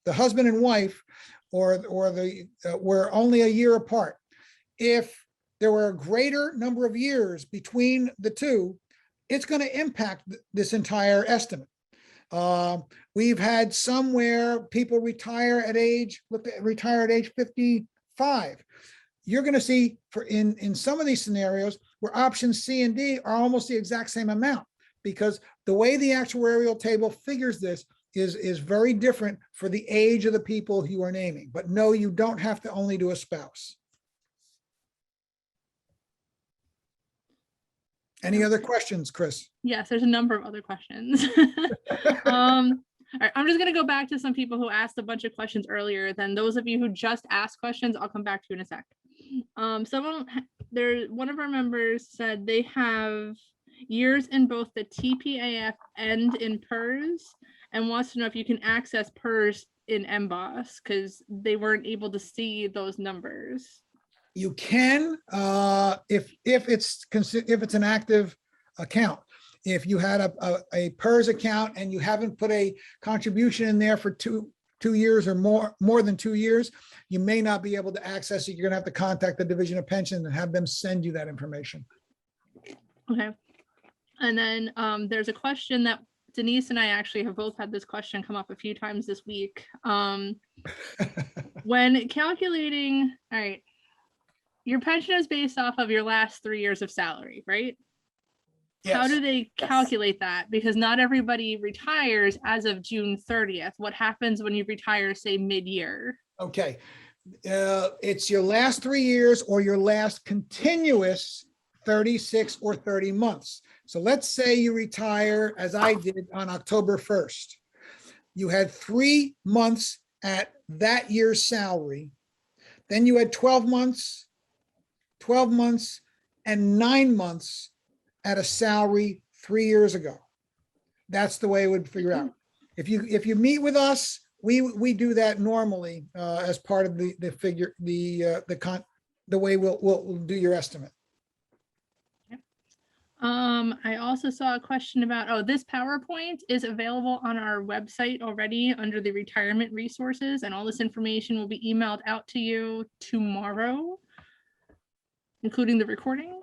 husband and wife were only a year apart. If there were a greater number of years between the two, it's going to impact this entire estimate. We've had some where people retire at age 55. You're going to see in some of these scenarios where options C and D are almost the exact same amount, because the way the actuarial table figures this is very different for the age of the people you are naming. But no, you don't have to only do a spouse. Any other questions, Chris? Yes, there's a number of other questions. All right, I'm just going to go back to some people who asked a bunch of questions earlier. Then those of you who just asked questions, I'll come back to you in a sec. One of our members said they have years in both the TPAF and in PERS, and wants to know if you can access PERS in MBOS because they weren't able to see those numbers. You can, if it's an active account. If you had a PERS account and you haven't put a contribution in there for two years or more than 2 years, you may not be able to access it. You're gonna have to contact the Division of Pensions and have them send you that information. Okay. And then there's a question that Denise and I actually have both had this question come up a few times this week. When calculating, all right, your pension is based off of your last 3 years of salary, right? How Yes. do they calculate that? Because not everybody retires as of June 30th. What happens when you retire, say, mid-year? Okay. It's your last 3 years or your last continuous 36 or 30 months. So let's say you retire, as I did, on October 1st. You had 3 months at that year's salary. Then you had 12 months, and 9 months at a salary 3 years ago. That's the way it would figure out. If you meet with us, we do that normally as part of the figure, the way we'll do your estimate. I also saw a question about, this PowerPoint is available on our website already under the retirement resources, and all this information will be emailed out to you tomorrow, including the recording.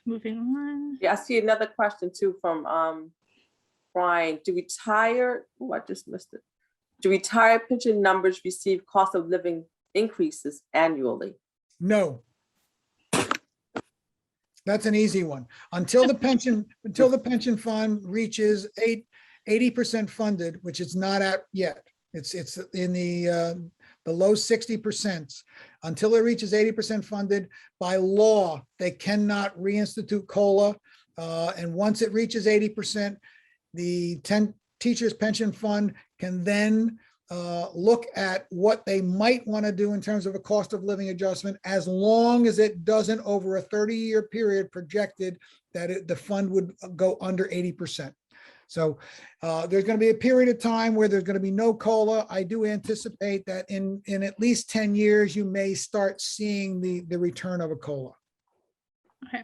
Moving on. Yeah, I see another question too from Brian. I just missed it. Do retired pension numbers receive cost of living increases annually? No. That's an easy one. Until the pension fund reaches 80% funded, which it's not at yet. It's in the low 60%. Until it reaches 80% funded, by law, they cannot reinstitute COLA. And once it reaches 80%, the teachers pension fund can then look at what they might want to do in terms of a cost of living adjustment, as long as it doesn't, over a 30-year period, projected that the fund would go under 80%. So there's going to be a period of time where there's going to be no COLA. I do anticipate that in at least 10 years, you may start seeing the return of a COLA. Okay.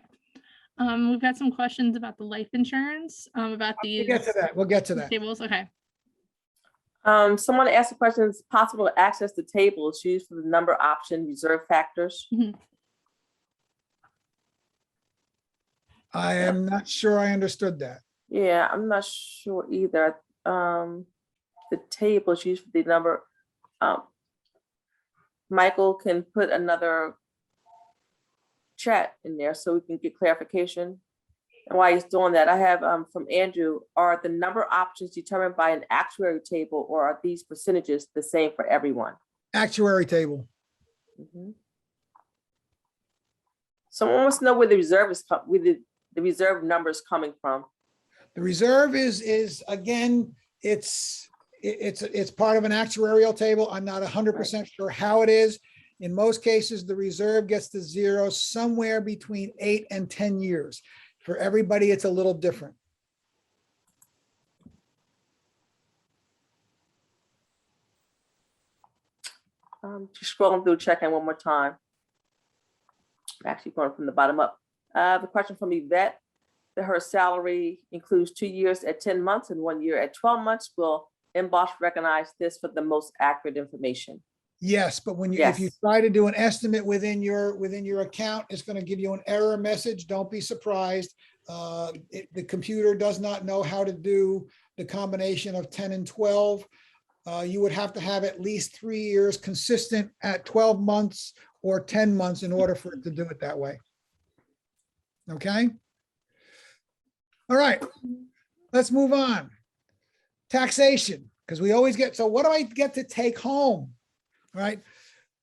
We've got some questions about the life insurance, about these. We'll get to that. Tables. Okay. Someone asked the question, is it possible to access the tables used for the number option reserve factors? Mhm. I am not sure I understood that. Yeah, I'm not sure either. The tables used for the number. Michael can put another chat in there so we can get clarification. And while he's doing that, I have from Andrew, are the number options determined by an actuary table, or are these percentages the same for everyone? Actuary table. Mhm. Someone wants to know where the reserve is, where the reserve number is coming from. The reserve is again, it's part of an actuarial table. I'm not 100% sure how it is. In most cases, the reserve gets to zero somewhere between 8 and 10 years. For everybody, it's a little different. Just scrolling through, checking one more time. I'm actually going from the bottom up. The question from Yvette, that her salary includes 2 years at 10 months and 1 year at 12 months. Will Emboss recognize this for the most accurate information? Yes, but when if you try to do an estimate within your account, it's going to give you an error message. Don't be surprised. The computer does not know how to do the combination of 10 and 12. You would have to have at least 3 years consistent at 12 months or 10 months in order for it to do it that way. Okay. All right, let's move on. Taxation, because we always get, so what do I get to take home? All right.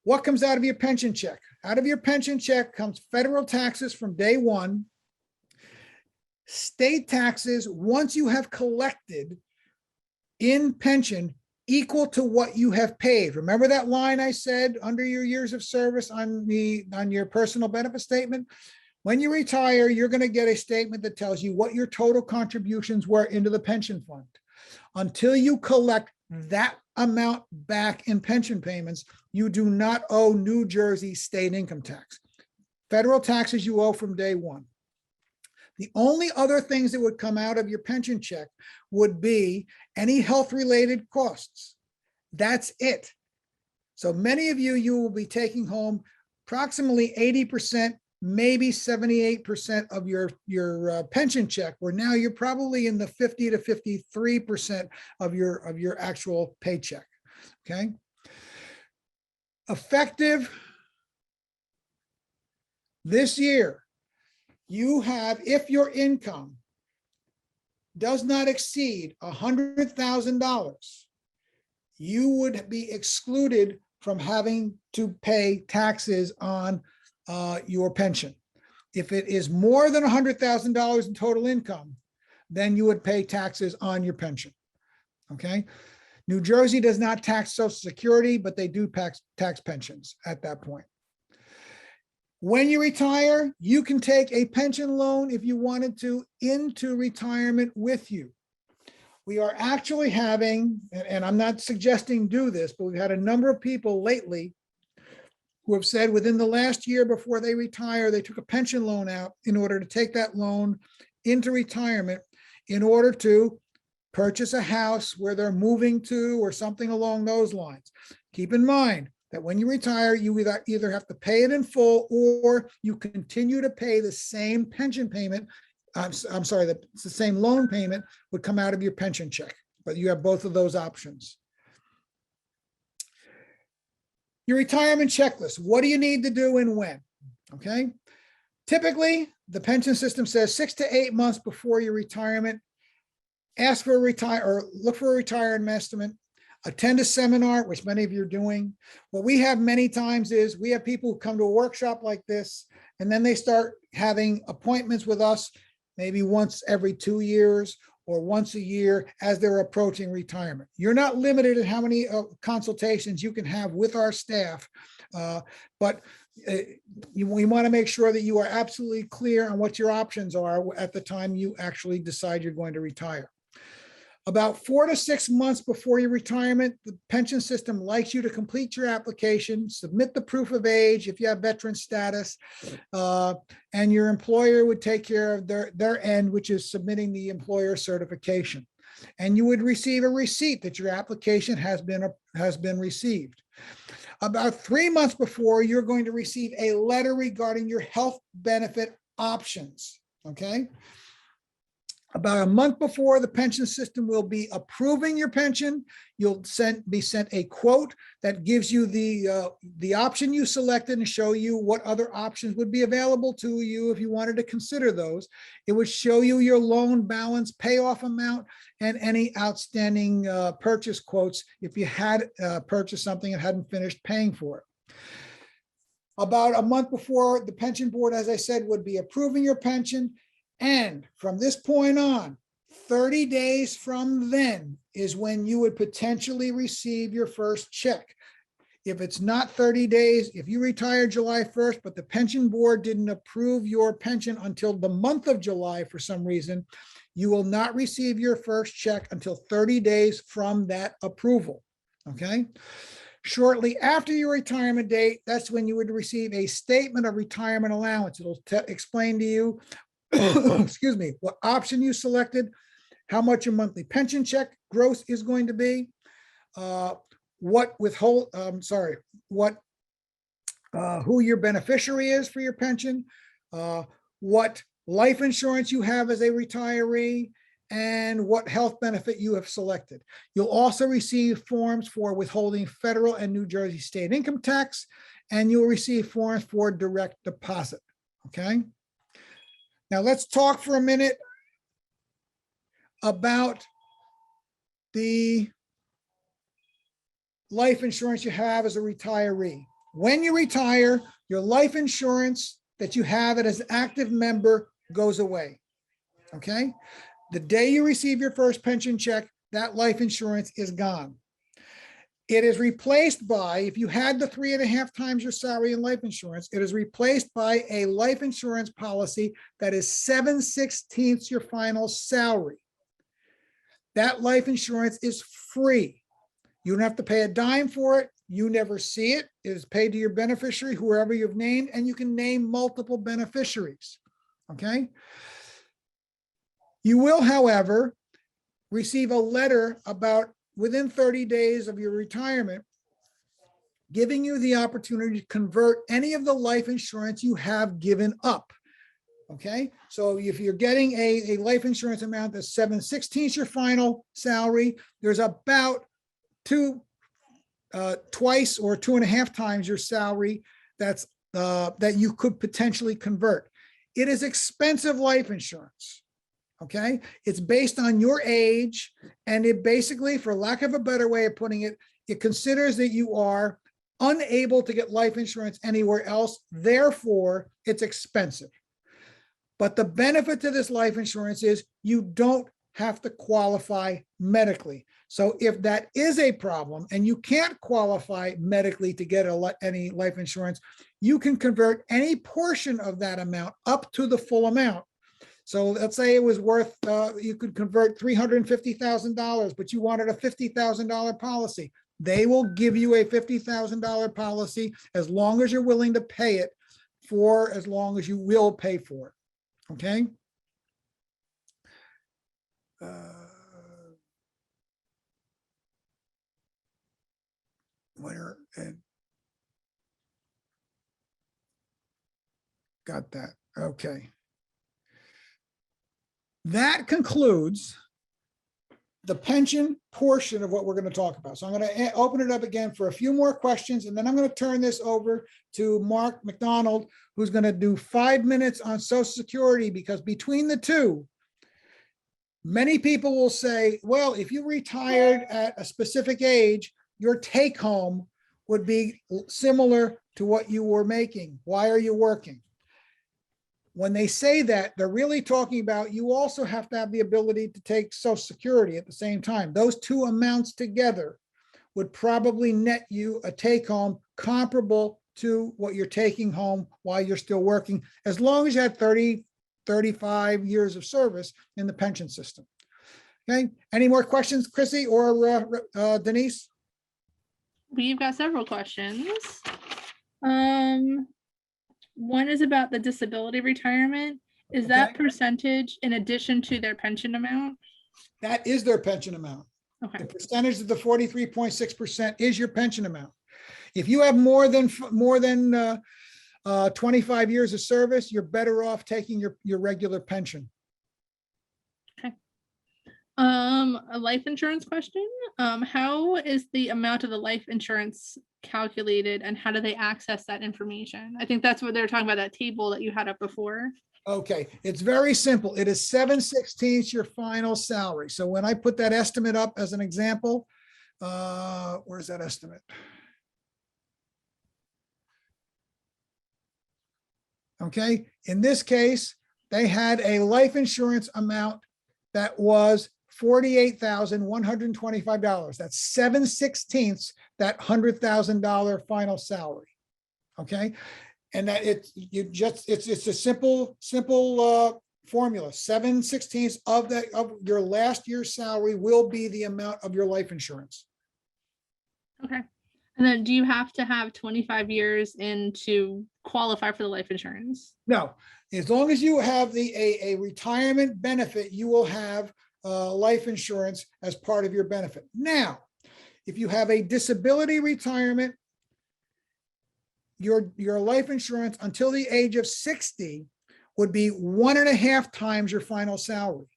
What comes out of your pension check? Out of your pension check comes federal taxes from day one, state taxes once you have collected in pension equal to what you have paid. Remember that line I said under your years of service on your personal benefit statement? When you retire, you're going to get a statement that tells you what your total contributions were into the pension fund. Until you collect that amount back in pension payments, you do not owe New Jersey state income tax. Federal taxes you owe from day one. The only other things that would come out of your pension check would be any health-related costs. That's it. So many of you will be taking home approximately 80%, maybe 78% of your pension check, where now you're probably in the 50 to 53% of your actual paycheck. Okay. Effective This year, you have, if your income does not exceed $100,000, you would be excluded from having to pay taxes on your pension. If it is more than $100,000 in total income, then you would pay taxes on your pension. Okay. New Jersey does not tax Social Security, but they do tax pensions at that point. When you retire, you can take a pension loan if you wanted to into retirement with you. We are actually having, and I'm not suggesting do this, but we've had a number of people lately who have said within the last year before they retire, they took a pension loan out in order to take that loan into retirement in order to purchase a house where they're moving to or something along those lines. Keep in mind that when you retire, you either have to pay it in full or you continue to pay the same pension payment. I'm sorry, it's the same loan payment would come out of your pension check, but you have both of those options. Your retirement checklist. What do you need to do and when? Okay. Typically, the pension system says 6 to 8 months before your retirement, ask for a look for a retirement estimate, attend a seminar, which many of you are doing. What we have many times is we have people who come to a workshop like this, and then they start having appointments with us maybe once every 2 years or once a year as they're approaching retirement. You're not limited in how many consultations you can have with our staff, but we want to make sure that you are absolutely clear on what your options are at the time you actually decide you're going to retire. About 4 to 6 months before your retirement, the pension system likes you to complete your application, submit the proof of age if you have veteran status, and your employer would take care of their end, which is submitting the employer certification. And you would receive a receipt that your application has been received. About 3 months before, you're going to receive a letter regarding your health benefit options, okay? About a month before, the pension system will be approving your pension. You'll be sent a quote that gives you the option you selected and show you what other options would be available to you if you wanted to consider those. It would show you your loan balance, payoff amount, and any outstanding purchase quotes if you had purchased something and hadn't finished paying for it. About a month before, the pension board, as I said, would be approving your pension. And from this point on, 30 days from then is when you would potentially receive your first check. If it's not 30 days, if you retire July 1st, but the pension board didn't approve your pension until the month of July for some reason, you will not receive your first check until 30 days from that approval, okay? Shortly after your retirement date, that's when you would receive a statement of retirement allowance. It'll explain to you excuse me, what option you selected, how much your monthly pension check gross is going to be, who your beneficiary is for your pension, what life insurance you have as a retiree, and what health benefit you have selected. You'll also receive forms for withholding federal and New Jersey state income tax, and you'll receive forms for direct deposit, okay? Now let's talk for a minute about the life insurance you have as a retiree. When you retire, your life insurance that you have as an active member goes away, okay? The day you receive your first pension check, that life insurance is gone. It is replaced by, if you had the 3.5 times your salary in life insurance, it is replaced by a life insurance policy that is 7/16 your final salary. That life insurance is free. You don't have to pay a dime for it. You never see it. It is paid to your beneficiary, whoever you've named, and you can name multiple beneficiaries, okay? You will, however, receive a letter about within 30 days of your retirement, giving you the opportunity to convert any of the life insurance you have given up, okay? So if you're getting a life insurance amount that's 7/16 your final salary, there's about twice or 2.5 times your salary that's that you could potentially convert. It is expensive life insurance. Okay, it's based on your age, and it basically, for lack of a better way of putting it, it considers that you are unable to get life insurance anywhere else. Therefore, it's expensive. But the benefit to this life insurance is you don't have to qualify medically. So if that is a problem and you can't qualify medically to get any life insurance, you can convert any portion of that amount up to the full amount. So let's say it was worth, you could convert $350,000, but you wanted a $50,000 policy. They will give you a $50,000 policy as long as you're willing to pay it for as long as you will pay for it. Okay. Where got that? Okay. That concludes the pension portion of what we're going to talk about. So I'm going to open it up again for a few more questions, and then I'm going to turn this over to Mark McDonald, who's going to do 5 minutes on Social Security, because between the two, many people will say, well, if you retired at a specific age, your take home would be similar to what you were making. Why are you working? When they say that, they're really talking about you also have to have the ability to take Social Security at the same time. Those two amounts together would probably net you a take home comparable to what you're taking home while you're still working, as long as you had 30, 35 years of service in the pension system. Okay, any more questions, Chrissy or Denise? We've got several questions. One is about the disability retirement. Is that Okay. percentage in addition to their pension amount? That is their pension amount. Okay. The percentage of the 43.6% is your pension amount. If you have more than 25 years of service, you're better off taking your regular pension. A life insurance question. How is the amount of the life insurance calculated, and how do they access that information? I think that's what they're talking about, that table that you had up before. Okay, it's very simple. It is 7/16 your final salary. So when I put that estimate up as an example, where's that estimate? Okay, in this case, they had a life insurance amount that was $48,125. That's 7/16 that $100,000 final salary. Okay, and that it's a simple formula. 7/16 of your last year's salary will be the amount of your life insurance. Okay. And then do you have to have 25 years in to qualify for the life insurance? No, as long as you have a retirement benefit, you will have life insurance as part of your benefit. Now, if you have a disability retirement, your life insurance until the age of 60 would be 1.5 times your final salary.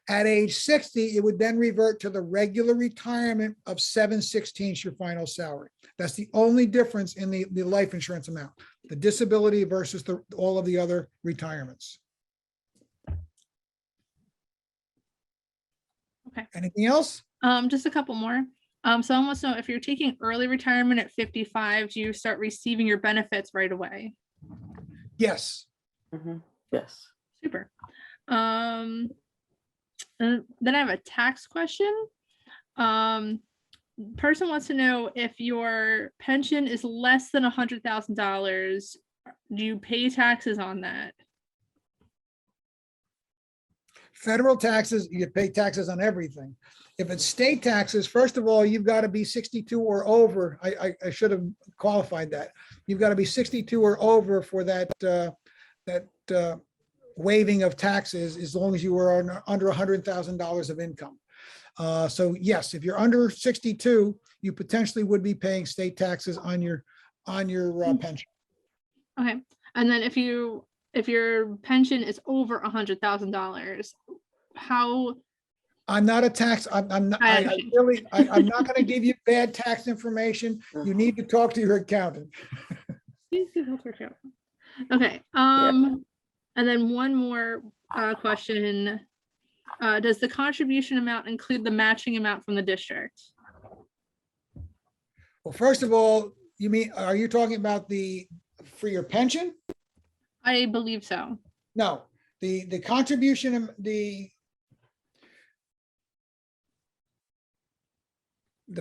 At age 60, it would then revert to the regular retirement of 7/16 your final salary. That's the only difference in the life insurance amount, the disability versus all of the other retirements. Okay. Anything else? Just a couple more. So I almost know, if you're taking early retirement at 55, do you start receiving your benefits right away? Yes. Yes. Super. And then I have a tax question. Person wants to know, if your pension is less than $100,000, do you pay taxes on that? Federal taxes, you pay taxes on everything. If it's state taxes, first of all, you've got to be 62 or over. I should have qualified that. You've got to be 62 or over for that waiving of taxes, as long as you were under $100,000 of income. So yes, if you're under 62, you potentially would be paying state taxes on your pension. Okay. And then if your pension is over $100,000, how? I'm not a tax. I'm not going to give you bad tax information. You need to talk to your accountant. Okay, and then one more question. Does the contribution amount include the matching amount from the district? Well, first of all, are you talking about for your pension? I believe so. No, the contribution, the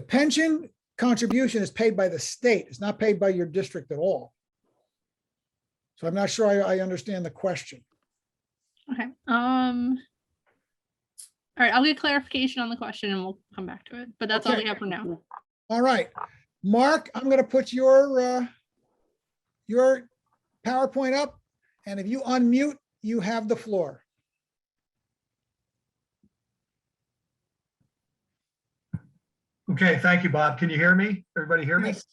pension contribution is paid by the state. It's not paid by your district at all. So I'm not sure I understand the question. Okay. All right, I'll get clarification on the question and we'll come back to it, but that's all Okay. we have for now. All right, Mark, I'm going to put your PowerPoint up, and if you unmute, you have the floor. Okay, thank you, Bob. Can you hear me? Everybody hear me? Yes.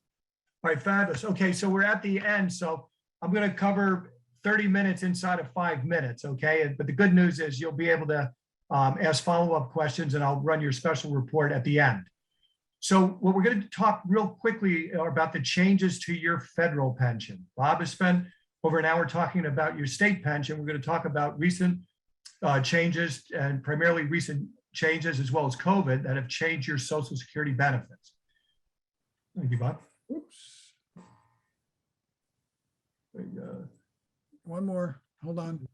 All right, fabulous. Okay, so we're at the end, so I'm going to cover 30 minutes inside of 5 minutes, okay? But the good news is you'll be able to ask follow-up questions, and I'll run your special report at the end. So what we're going to talk real quickly are about the changes to your federal pension. Bob has spent over an hour talking about your state pension. We're going to talk about recent changes, and primarily recent changes as well as COVID that have changed your Social Security benefits. Thank you, Bob. Oops. There you go. One more, hold on.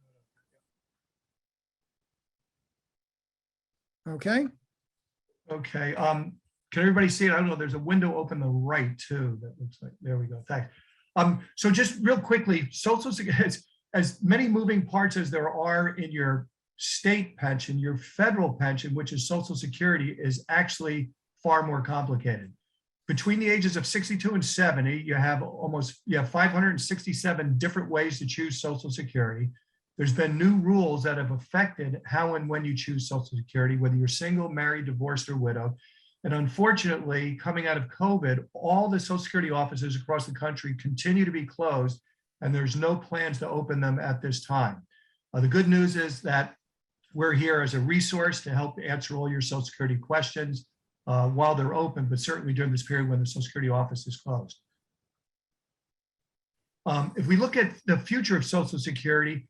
Okay. Okay. Can everybody see it? I don't know. There's a window open to the right too. That looks like, there we go. Thanks. So just real quickly, Social Security, as many moving parts as there are in your state pension, your federal pension, which is Social Security, is actually far more complicated. Between the ages of 62 and 70, you have 567 different ways to choose Social Security. There's been new rules that have affected how and when you choose Social Security, whether you're single, married, divorced, or widowed. And unfortunately, coming out of COVID, all the Social Security offices across the country continue to be closed, and there's no plans to open them at this time. The good news is that we're here as a resource to help answer all your Social Security questions while they're open, but certainly during this period when the Social Security office is closed. If we look at the future of Social Security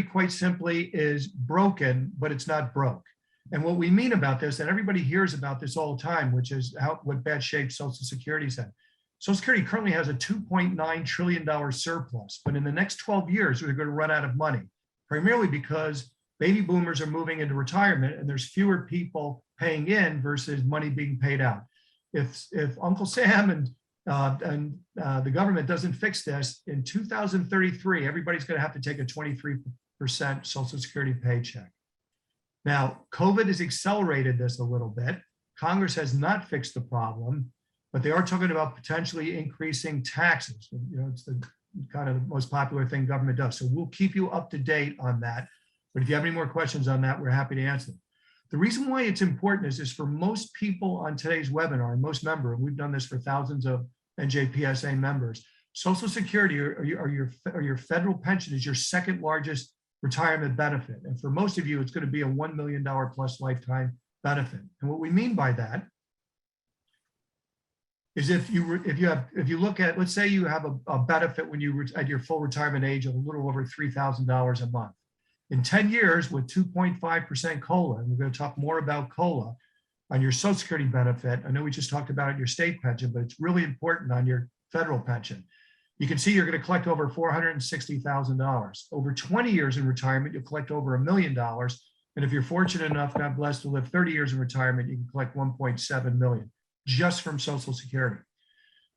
quite simply is broken, but it's not broke. And what we mean about this, and everybody hears about this all the time, which is what bad shape Social Security is in. Social Security currently has a $2.9 trillion surplus, but in the next 12 years, we're going to run out of money, primarily because baby boomers are moving into retirement and there's fewer people paying in versus money being paid out. If Uncle Sam and the government doesn't fix this, in 2033, everybody's going to have to take a 23% Social Security paycheck. Now, COVID has accelerated this a little bit. Congress has not fixed the problem, but they are talking about potentially increasing taxes. You know, it's the kind of the most popular thing government does. So we'll keep you up to date on that. But if you have any more questions on that, we're happy to answer them. The reason why it's important is for most people on today's webinar, most members, and we've done this for thousands of NJPSA members, Social Security or your federal pension is your second largest retirement benefit. And for most of you, it's going to be a $1 million plus lifetime benefit. And what we mean by that is if you look at, let's say you have a benefit when you at your full retirement age of a little over $3,000 a month. In 10 years with 2.5% COLA, and we're going to talk more about COLA on your Social Security benefit. I know we just talked about your state pension, but it's really important on your federal pension. You can see you're going to collect over $460,000. Over 20 years in retirement, you'll collect over $1 million. And if you're fortunate enough, God bless, to live 30 years in retirement, you can collect 1.7 million just from Social Security.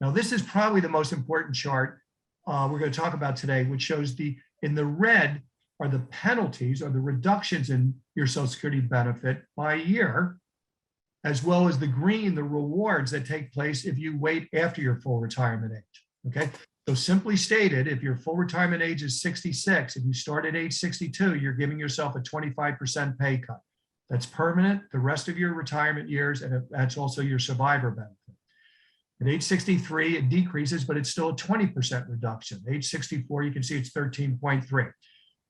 Now, this is probably the most important chart we're going to talk about today, which shows in the red are the penalties or the reductions in your Social Security benefit by year, as well as the green, the rewards that take place if you wait after your full retirement age, okay? So simply stated, if your full retirement age is 66, if you start at age 62, you're giving yourself a 25% pay cut. That's permanent the rest of your retirement years, and that's also your survivor benefit. At age 63, it decreases, but it's still a 20% reduction. Age 64, you can see it's 13.3.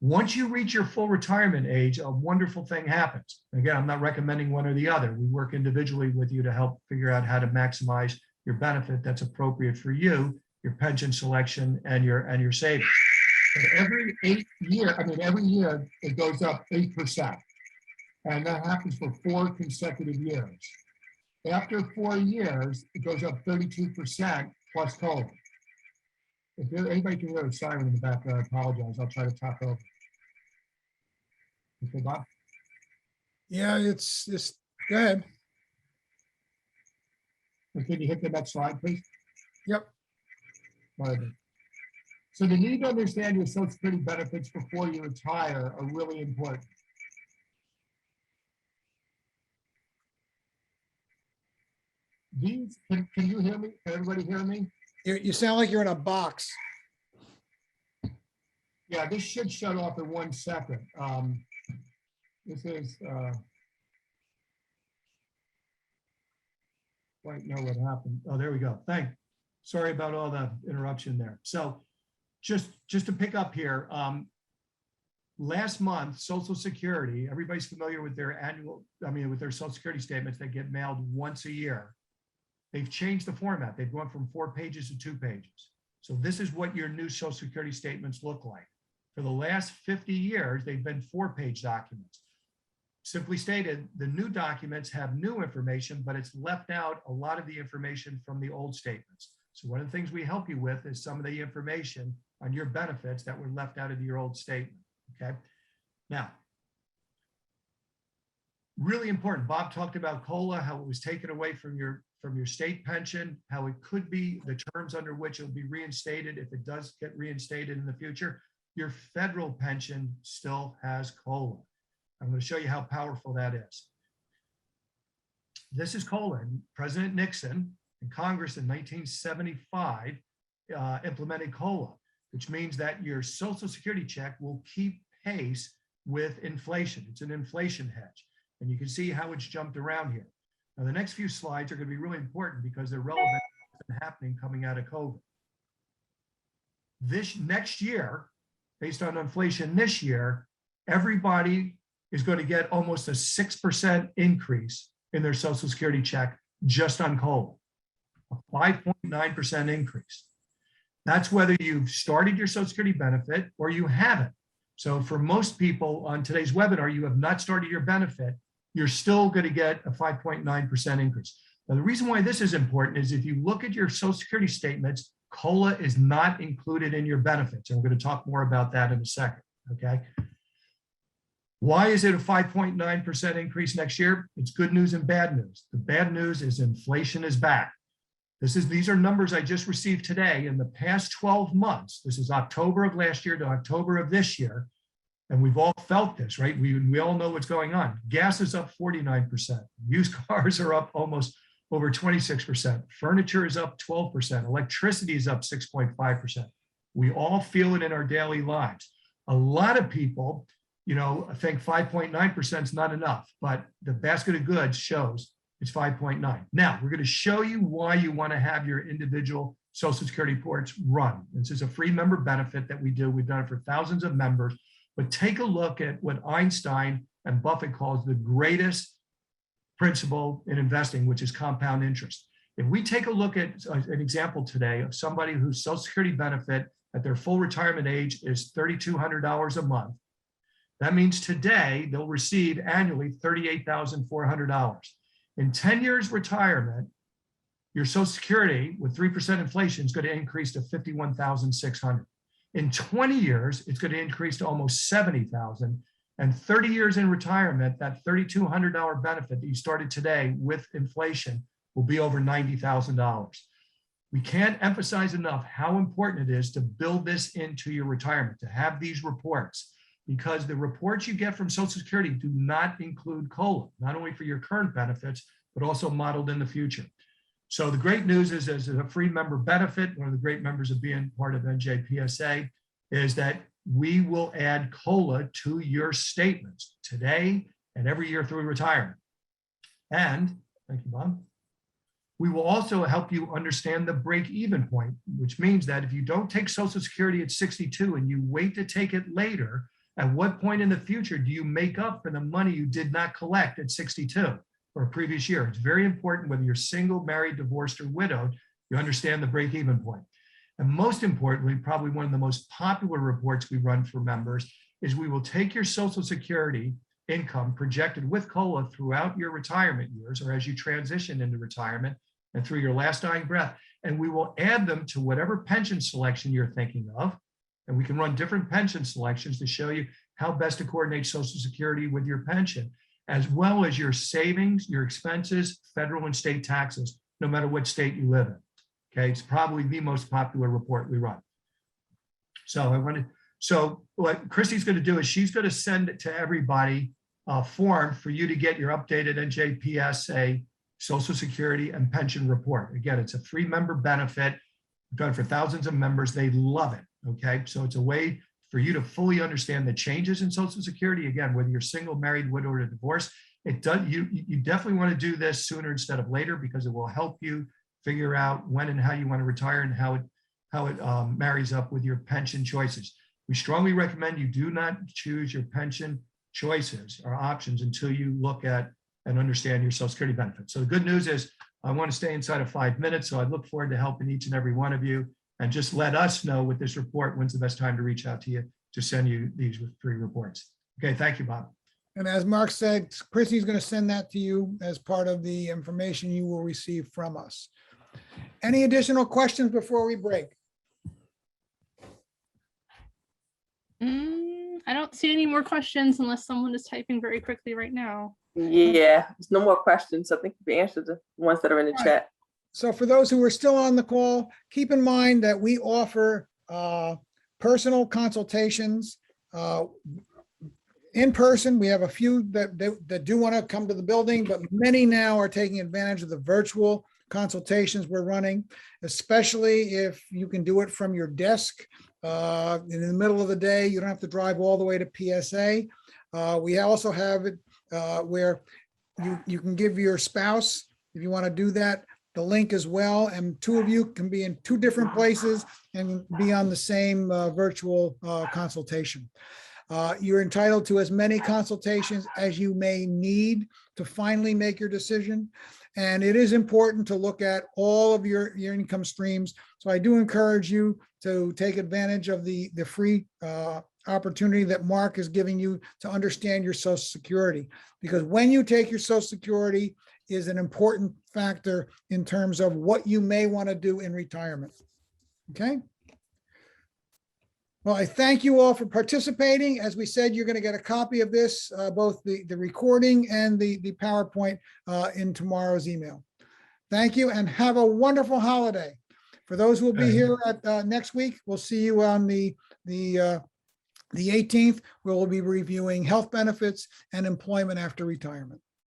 Once you reach your full retirement age, a wonderful thing happens. Again, I'm not recommending one or the other. We work individually with you to help figure out how to maximize your benefit that's appropriate for you your pension selection, and your savings. But every every year it goes up 8%. And that happens for 4 consecutive years. After 4 years, it goes up 32% plus COLA. Anybody can hear a siren in the background, I apologize. I'll try to talk over. Okay, Bob? Yeah, it's just, go ahead. Can you hit the next slide, please? Yep. Pardon. So the need to understand your Social Security benefits before you retire are really important. These, can you hear me? Can everybody hear me? You sound like you're in a box. Yeah, this should shut off in 1 second. This is, right, know what happened. Oh, there we go. Sorry about all the interruption there. So just to pick up here, last month, Social Security, everybody's familiar with their with their Social Security statements that get mailed once a year. They've changed the format. They've gone from 4 pages to 2 pages. So this is what your new Social Security statements look like. For the last 50 years, they've been 4-page documents. Simply stated, the new documents have new information, but it's left out a lot of the information from the old statements. So one of the things we help you with is some of the information on your benefits that were left out of your old statement, okay? Now, really important, Bob talked about COLA, how it was taken away from your state pension, how it could be the terms under which it will be reinstated if it does get reinstated in the future. Your federal pension still has COLA. I'm going to show you how powerful that is. This is COLA. President Nixon and Congress in 1975 implemented COLA, which means that your Social Security check will keep pace with inflation. It's an inflation hedge. And you can see how it's jumped around here. Now, the next few slides are going to be really important because they're relevant to what's been happening coming out of COVID. This next year, based on inflation this year, everybody is going to get almost a 6% increase in their Social Security check just on COLA, a 5.9% increase. That's whether you've started your Social Security benefit or you haven't. So for most people on today's webinar, you have not started your benefit, you're still going to get a 5.9% increase. Now, the reason why this is important is if you look at your Social Security statements, COLA is not included in your benefits. And we're going to talk more about that in a second, okay? Why is it a 5.9% increase next year? It's good news and bad news. The bad news is inflation is back. These are numbers I just received today. In the past 12 months, this is October of last year to October of this year, and we've all felt this, right? We all know what's going on. Gas is up 49%. Used cars are up almost over 26%. Furniture is up 12%. Electricity is up 6.5%. We all feel it in our daily lives. A lot of people, I think 5.9% is not enough, but the basket of goods shows it's 5.9. Now, we're going to show you why you want to have your individual Social Security reports run. This is a free member benefit that we do. We've done it for thousands of members, but take a look at what Einstein and Buffett calls the greatest principle in investing, which is compound interest. If we take a look at an example today of somebody whose Social Security benefit at their full retirement age is $3,200 a month, that means today they'll receive annually $38,400. In 10 years retirement, your Social Security with 3% inflation is going to increase to $51,600. In 20 years, it's going to increase to almost $70,000. And 30 years in retirement, that $3,200 benefit that you started today with inflation will be over $90,000. We can't emphasize enough how important it is to build this into your retirement, to have these reports, because the reports you get from Social Security do not include COLA, not only for your current benefits, but also modeled in the future. So the great news is, as a free member benefit, one of the great members of being part of NJPSA, is that we will add COLA to your statements today and every year through retirement. And, thank you, Bob, we will also help you understand the break-even point, which means that if you don't take Social Security at 62 and you wait to take it later, at what point in the future do you make up for the money you did not collect at 62 or a previous year? It's very important whether you're single, married, divorced, or widowed, you understand the break-even point. And most importantly, probably one of the most popular reports we run for members is we will take your Social Security income projected with COLA throughout your retirement years, or as you transition into retirement and through your last dying breath, and we will add them to whatever pension selection you're thinking of. And we can run different pension selections to show you how best to coordinate Social Security with your pension, as well as your savings, your expenses, federal and state taxes, no matter what state you live in. Okay, it's probably the most popular report we run. So what Christy's going to do is she's going to send it to everybody a form for you to get your updated NJPSA Social Security and pension report. Again, it's a free member benefit done for thousands of members. They love it. Okay, so it's a way for you to fully understand the changes in Social Security. Again, whether you're single, married, widowed, or divorced, it does. You definitely want to do this sooner instead of later, because it will help you figure out when and how you want to retire and how it marries up with your pension choices. We strongly recommend you do not choose your pension choices or options until you look at and understand your Social Security benefits. So the good news is I want to stay inside of 5 minutes. So I look forward to helping each and every one of you, and just let us know with this report when's the best time to reach out to you to send you these free reports. Okay, thank you, Bob. And as Mark said, Chrissy's going to send that to you as part of the information you will receive from us. Any additional questions before we break? I don't see any more questions unless someone is typing very quickly right now. Yeah, there's no more questions. I think we answered the ones that are in the Right. chat. So for those who are still on the call, keep in mind that we offer personal consultations in person. We have a few that do want to come to the building, but many now are taking advantage of the virtual consultations we're running, especially if you can do it from your desk in the middle of the day. You don't have to drive all the way to PSA. We also have it where you can give your spouse, if you want to do that, the link as well, and two of you can be in two different places and be on the same virtual consultation. You're entitled to as many consultations as you may need to finally make your decision. And it is important to look at all of your income streams. So I do encourage you to take advantage of the free opportunity that Mark is giving you to understand your Social Security. Because when you take your Social Security is an important factor in terms of what you may want to do in retirement. Okay. Well, I thank you all for participating. As we said, you're going to get a copy of this, both the recording and the PowerPoint in tomorrow's email. Thank you and have a wonderful holiday. For those who will be here at next week, we'll see you on the 18th. We'll be reviewing health benefits and employment after retirement.